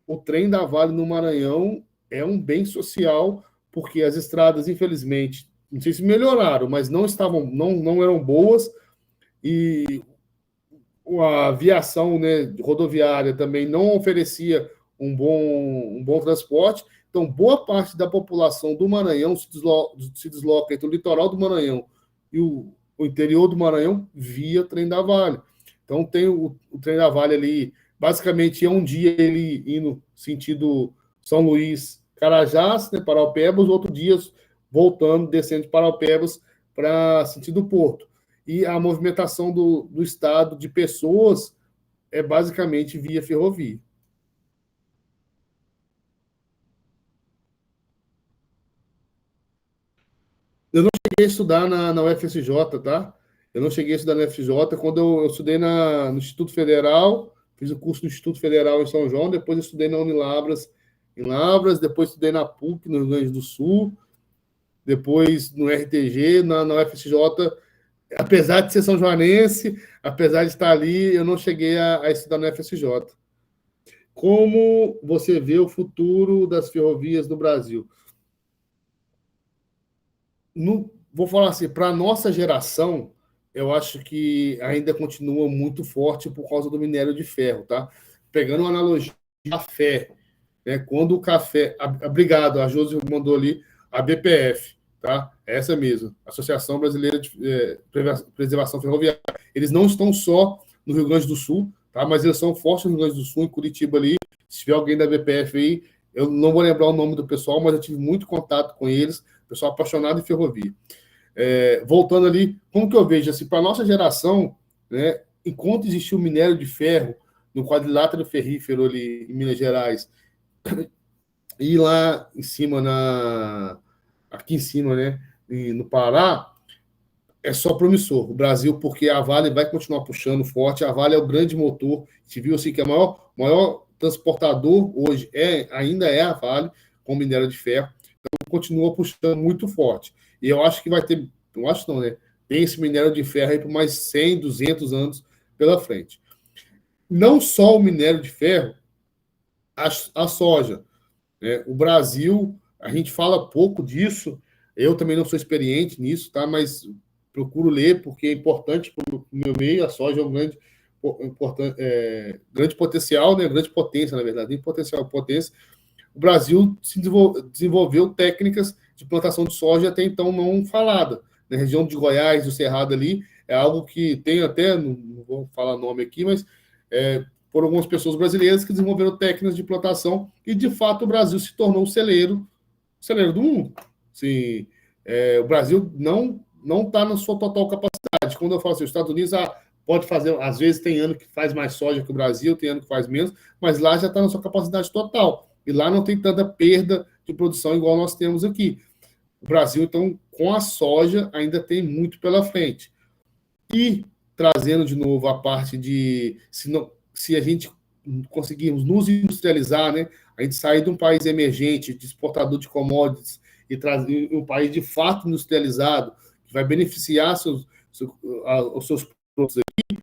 o trem da Vale no Maranhão é um bem social, porque as estradas, infelizmente, não sei se melhoraram, mas não eram boas, e a aviação, né, rodoviária também não oferecia um bom transporte. Então, boa parte da população do Maranhão se desloca entre o litoral do Maranhão e o interior do Maranhão via trem da Vale. Então, tem o trem da Vale ali, basicamente é um dia ele indo sentido São Luís, Carajás, né, Paraupebas, outro dia voltando, descendo de Paraupebas para sentido Porto. E a movimentação do estado de pessoas é basicamente via ferrovia. Eu não cheguei a estudar na UFSJ, tá? Eu não cheguei a estudar na UFSJ. Quando eu estudei no Instituto Federal, fiz o curso no Instituto Federal em São João, depois eu estudei na Unilabras, em Lavras, depois estudei na PUC, no Rio Grande do Sul, depois no RTG, na UFSJ. Apesar de ser são joanense, apesar de estar ali, eu não cheguei a estudar na UFSJ. Como você vê o futuro das ferrovias no Brasil? Vou falar assim, para a nossa geração, eu acho que ainda continua muito forte por causa do minério de ferro, tá? Pegando uma analogia do café, né? Quando o café... Obrigado, a Josi mandou ali a BPF, tá? Essa mesmo, Associação Brasileira de Preservação Ferroviária. Eles não estão só no Rio Grande do Sul, tá? Mas eles são fortes no Rio Grande do Sul, em Curitiba ali. Se tiver alguém da BPF aí, eu não vou lembrar o nome do pessoal, mas eu tive muito contato com eles, pessoal apaixonado em ferrovia. Voltando ali, como que eu vejo? Assim, para a nossa geração, né, enquanto existiu o minério de ferro no quadrilátero ferrífero ali em Minas Gerais, e lá em cima, aqui em cima, né, no Pará, é só promissor. O Brasil, porque a Vale vai continuar puxando forte, a Vale é o grande motor, a gente viu assim, que o maior transportador hoje ainda é a Vale, com minério de ferro, então continua puxando muito forte. E eu acho que vai ter, não acho não, né? Tem esse minério de ferro aí por mais 100, 200 anos pela frente. Não só o minério de ferro, a soja. Né? O Brasil, a gente fala pouco disso, eu também não sou experiente nisso, tá? Mas procuro ler, porque é importante para o meu meio, a soja é um grande potencial, né? Grande potência, na verdade, nem potencial, potência. O Brasil desenvolveu técnicas de plantação de soja até então não falada. Na região de Goiás, do Cerrado ali, é algo que tem até, não vou falar nome aqui, mas por algumas pessoas brasileiras que desenvolveram técnicas de plantação e, de fato, o Brasil se tornou o celeiro do mundo. Sim, o Brasil não está na sua total capacidade. Quando eu falo assim, os Estados Unidos pode fazer, às vezes tem ano que faz mais soja que o Brasil, tem ano que faz menos, mas lá já está na sua capacidade total. E lá não tem tanta perda de produção igual nós temos aqui. O Brasil, então, com a soja, ainda tem muito pela frente. E, trazendo de novo a parte de se a gente conseguirmos nos industrializar, né, a gente sair de um país emergente, de exportador de commodities, e trazer um país de fato industrializado, que vai beneficiar os seus produtos aqui,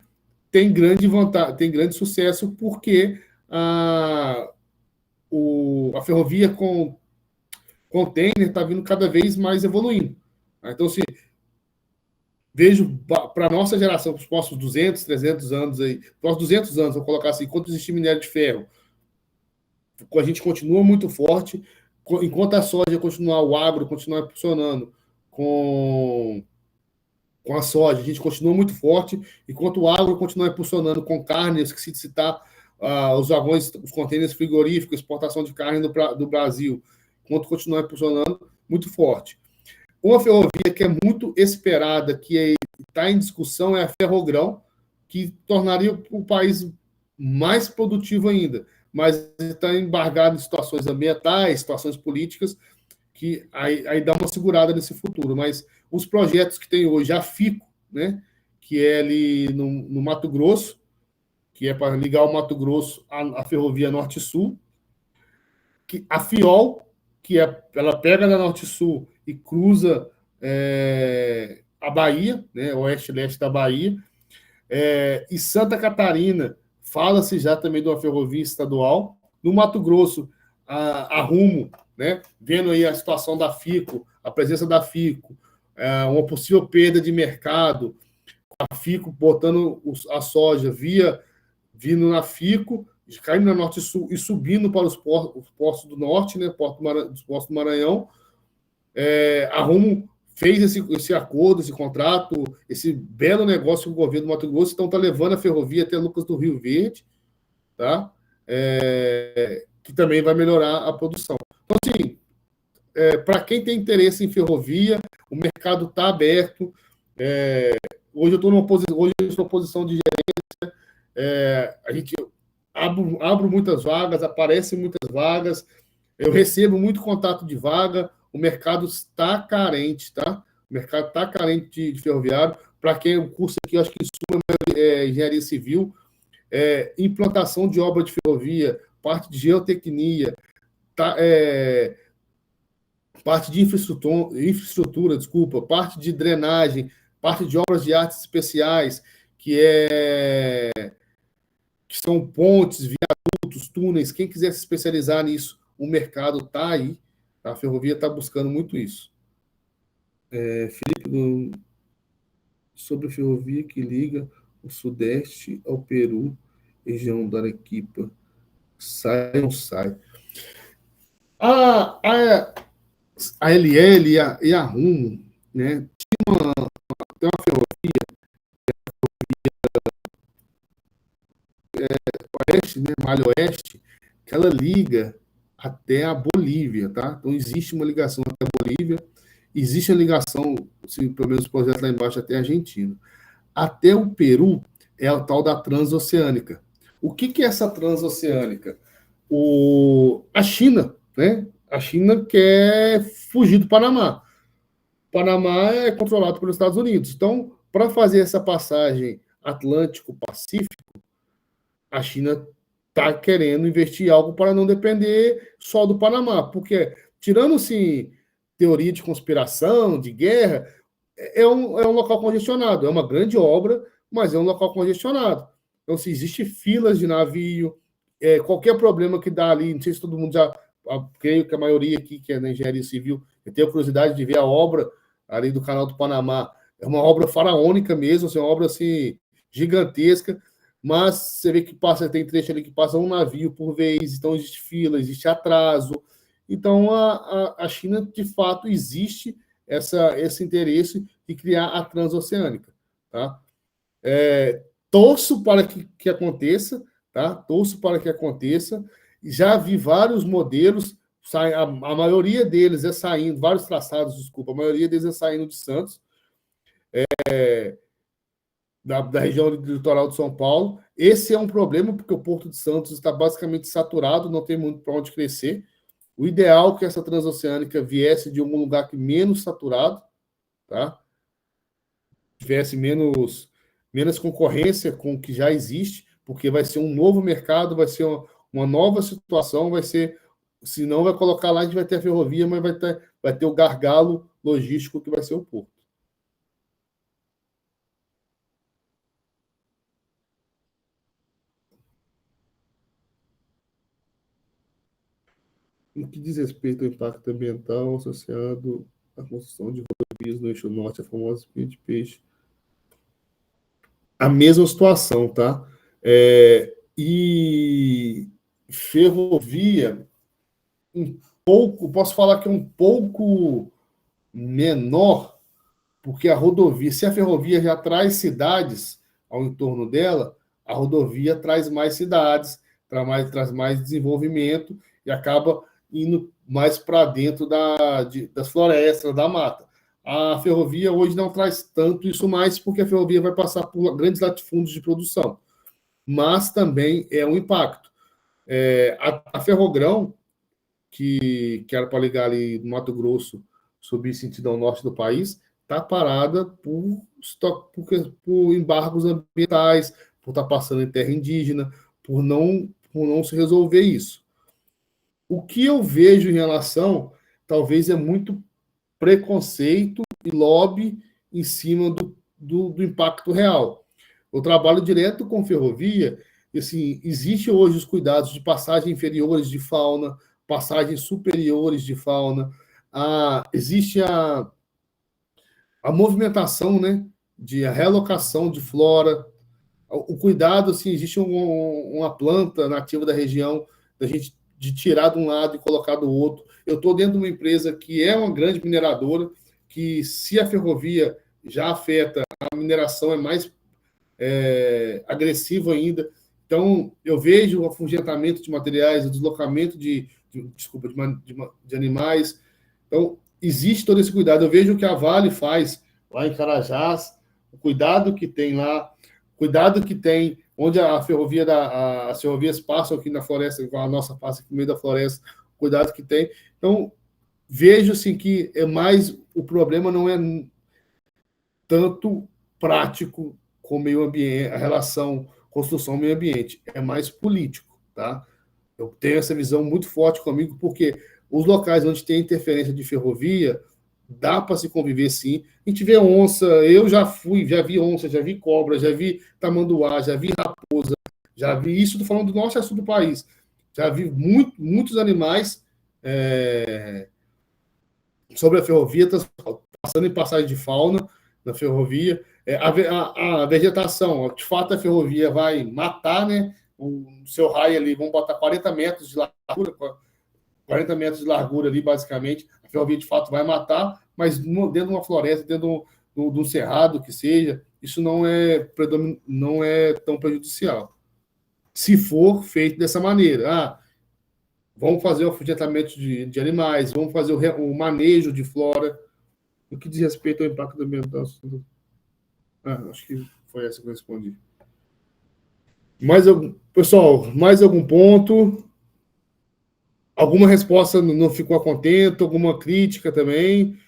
tem grande vantagem, tem grande sucesso, porque a ferrovia com container está vindo cada vez mais evoluindo. Então, se vejo para a nossa geração, para os próximos 200, 300 anos, próximos 200 anos, vou colocar assim, enquanto existir minério de ferro, a gente continua muito forte, enquanto a soja continuar, o agro continuar funcionando com a soja, a gente continua muito forte, enquanto o agro continua impulsionando com carnes, que se citar os vagões, os contêineres frigoríficos, exportação de carne do Brasil, enquanto continua impulsionando muito forte. Uma ferrovia que é muito esperada, que está em discussão, é a Ferrogrão, que tornaria o país mais produtivo ainda, mas está embargado em situações ambientais, situações políticas, que aí dá uma segurada nesse futuro. Mas os projetos que tem hoje, a FICO, né, que é ali no Mato Grosso, que é para ligar o Mato Grosso à ferrovia Norte-Sul, a FIOL, ela pega da Norte-Sul e cruza a Bahia, né, oeste e leste da Bahia, e Santa Catarina, fala-se já também de uma ferrovia estadual. No Mato Grosso, a Rumo, né, vendo aí a situação da FICO, a presença da FICO, uma possível perda de mercado, a FICO botando a soja vindo na FICO, caindo na Norte e Sul e subindo para os portos do Norte, né, os portos do Maranhão. A Rumo fez esse acordo, esse contrato, esse belo negócio com o governo do Mato Grosso, então está levando a ferrovia até Lucas do Rio Verde, tá? Que também vai melhorar a produção. Então, assim, para quem tem interesse em ferrovia, o mercado está aberto. Hoje eu estou numa posição de gerência, a gente abro muitas vagas, aparecem muitas vagas, eu recebo muito contato de vaga, o mercado está carente, tá? O mercado está carente de ferroviário. Para quem o curso aqui, eu acho que em suma é engenharia civil, implantação de obra de ferrovia, parte de geotecnia, parte de infraestrutura, desculpa, parte de drenagem, parte de obras de artes especiais, que são pontes, viadutos, túneis. Quem quiser se especializar nisso, o mercado está aí. A ferrovia está buscando muito isso. Felipe, sobre a ferrovia que liga o Sudeste ao Peru, região da Arequipa. Sai ou não sai? A LL e a Rumo, né, tem uma ferrovia oeste, né, Malha Oeste, que ela liga até a Bolívia, tá? Então, existe uma ligação até a Bolívia, existe a ligação, se, pelo menos o projeto lá embaixo, até a Argentina. Até o Peru é o tal da transoceânica. O que é essa transoceânica? A China, né? A China quer fugir do Panamá. O Panamá é controlado pelos Estados Unidos. Então, para fazer essa passagem Atlântico-Pacífico, a China está querendo investir algo para não depender só do Panamá, porque, tirando-se teoria de conspiração, de guerra, é um local congestionado, é uma grande obra, mas é um local congestionado. Então, se existe filas de navio, qualquer problema que dá ali, não sei se todo mundo já, creio que a maioria aqui, que é na engenharia civil, eu tenho curiosidade de ver a obra ali do Canal do Panamá, é uma obra faraônica mesmo, é uma obra assim, gigantesca, mas você vê que tem trecho ali que passa um navio por vez, então existe fila, existe atraso. Então, a China, de fato, existe esse interesse de criar a transoceânica. Tá? Torço para que aconteça, tá? Torço para que aconteça. Já vi vários modelos, a maioria deles é saindo, vários traçados, desculpa, a maioria deles é saindo de Santos, da região litoral de São Paulo. Esse é um problema, porque o Porto de Santos está basicamente saturado, não tem muito para onde crescer. O ideal é que essa transoceânica viesse de algum lugar que menos saturado, tá? Tivesse menos concorrência com o que já existe, porque vai ser um novo mercado, vai ser uma nova situação, vai ser, se não vai colocar lá, a gente vai ter a ferrovia, mas vai ter o gargalo logístico que vai ser o porto. No que diz respeito ao impacto ambiental associado à construção de rodovias no eixo norte, a famosa espinha de peixe, a mesma situação, tá? E ferrovia, pouco, posso falar que é um pouco menor, porque a rodovia, se a ferrovia já traz cidades ao entorno dela, a rodovia traz mais cidades, traz mais desenvolvimento e acaba indo mais para dentro das florestas, da mata. A ferrovia hoje não traz tanto isso mais, porque a ferrovia vai passar por grandes latifúndios de produção, mas também é um impacto. A Ferrogrão, que era para ligar ali no Mato Grosso, subir sentido ao norte do país, está parada por embargos ambientais, por estar passando em terra indígena, por não se resolver isso. O que eu vejo em relação, talvez, é muito preconceito e lobby em cima do impacto real. Eu trabalho direto com ferrovia, e assim, existe hoje os cuidados de passagem inferiores de fauna, passagens superiores de fauna, existe a movimentação, né, de a realocação de flora, o cuidado, assim, existe uma planta nativa da região, da gente de tirar de um lado e colocar do outro. Eu estou dentro de uma empresa que é uma grande mineradora, que se a ferrovia já afeta, a mineração é mais agressivo ainda. Então, eu vejo o afugentamento de materiais, o deslocamento desculpa, de animais. Então, existe todo esse cuidado. Eu vejo o que a Vale faz lá em Carajás, o cuidado que tem lá, o cuidado que tem onde as ferrovias passam aqui na floresta, a nossa passa aqui no meio da floresta, o cuidado que tem. Então, vejo assim que o problema não é tanto prático com o meio ambiente, a relação construção-meio ambiente, é mais político, tá? Eu tenho essa visão muito forte comigo, porque os locais onde tem interferência de ferrovia, dá para se conviver sim. A gente vê onça, eu já vi onça, já vi cobra, já vi tamanduá, já vi raposa, já vi isso, estou falando do norte a sul do país. Já vi muitos animais sobre a ferrovia, passando em passagem de fauna na ferrovia. A vegetação, de fato, a ferrovia vai matar, né? O seu raio ali, vamos botar 40 metros de largura, 40 metros de largura ali, basicamente. A ferrovia, de fato, vai matar, mas dentro de uma floresta, dentro de um cerrado que seja, isso não é tão prejudicial. Se for feito dessa maneira. Vamos fazer o afugentamento de animais, vamos fazer o manejo de flora. No que diz respeito ao impacto ambiental. Acho que foi essa que eu respondi. Pessoal, mais algum ponto? Alguma resposta não ficou a contento? Alguma crítica também?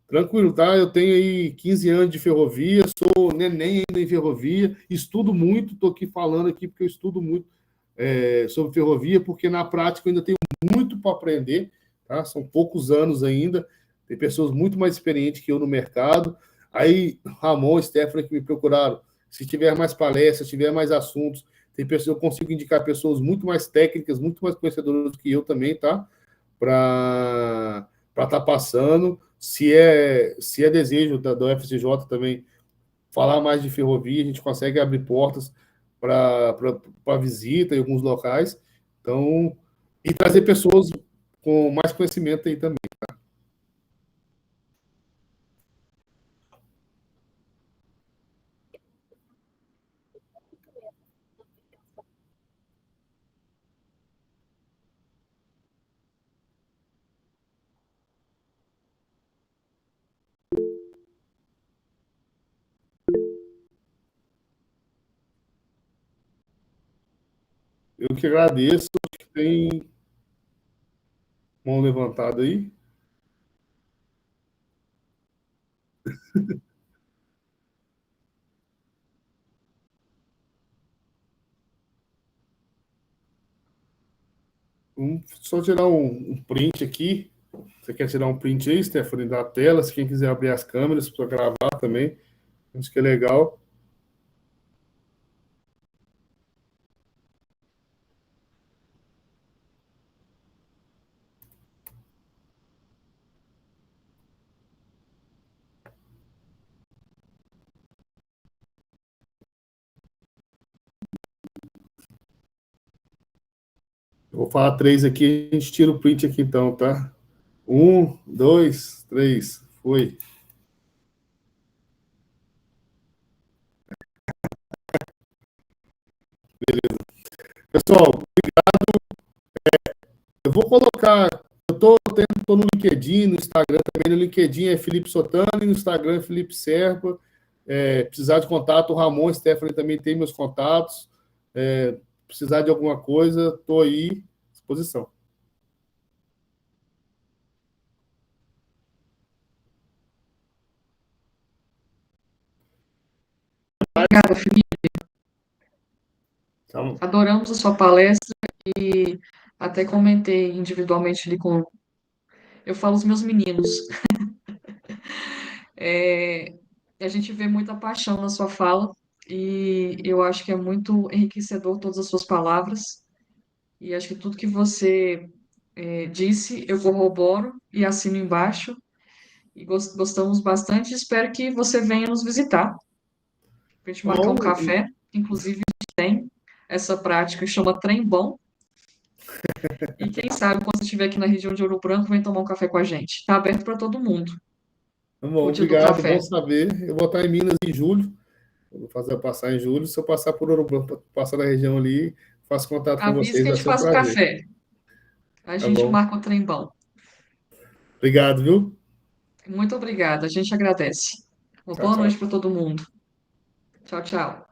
Tranquilo, tá? Eu tenho aí 15 anos de ferrovia, sou neném ainda em ferrovia, estudo muito, estou aqui falando aqui porque eu estudo muito sobre ferrovia, porque na prática eu ainda tenho muito para aprender, tá? São poucos anos ainda, tem pessoas muito mais experientes que eu no mercado. Aí, Ramon, Stephanie, que me procuraram, se tiver mais palestras, se tiver mais assuntos, tem pessoas, eu consigo indicar pessoas muito mais técnicas, muito mais conhecedoras do que eu também, tá? Para estar passando. Se é desejo da UFCJ também falar mais de ferrovia, a gente consegue abrir portas para visita em alguns locais. Então, e trazer pessoas com mais conhecimento aí também. Eu que agradeço. Tem mão levantada aí. Vamos só tirar um print aqui. Você quer tirar um print aí, Stephanie, da tela? Se quem quiser abrir as câmeras para gravar também, acho que é legal. Vou falar 3 aqui, a gente tira o print aqui então, tá? 1, 2, 3, foi. Pessoal, eu vou colocar, tô no LinkedIn, no Instagram também, no LinkedIn é Felipe Sotani, no Instagram é Felipe Serpa. Precisar de contato, o Ramon, Stephanie também tem meus contatos. Precisar de alguma coisa, estou aí à disposição. Obrigada, Felipe. Então, Adoramos a sua palestra e até comentei individualmente ali com. Eu falo os meus meninos. A gente vê muita paixão na sua fala e eu acho que é muito enriquecedor todas as suas palavras. E acho que tudo que você disse, eu corroboro e assino embaixo. E gostamos bastante. Espero que você venha nos visitar para a gente marcar um bom, café. Inclusive, a gente tem essa prática que chama trem bom. E quem sabe, quando você estiver aqui na região de Ouro Branco, vem tomar um café com a gente. Está aberto para todo mundo. O dia do obrigado, bom café. saber. Eu vou estar em Minas em julho. Eu vou fazer passar em julho. Se eu passar por Ouro Branco, passar na região ali, faço contato com Avise vocês, que a vai gente ser um faz o prazer. café. A Tá gente bom? marca o trem bom. Obrigado, viu? Muito obrigada. A gente agradece. Uma Tchau, boa noite tchau. para todo mundo. Tchau, tchau.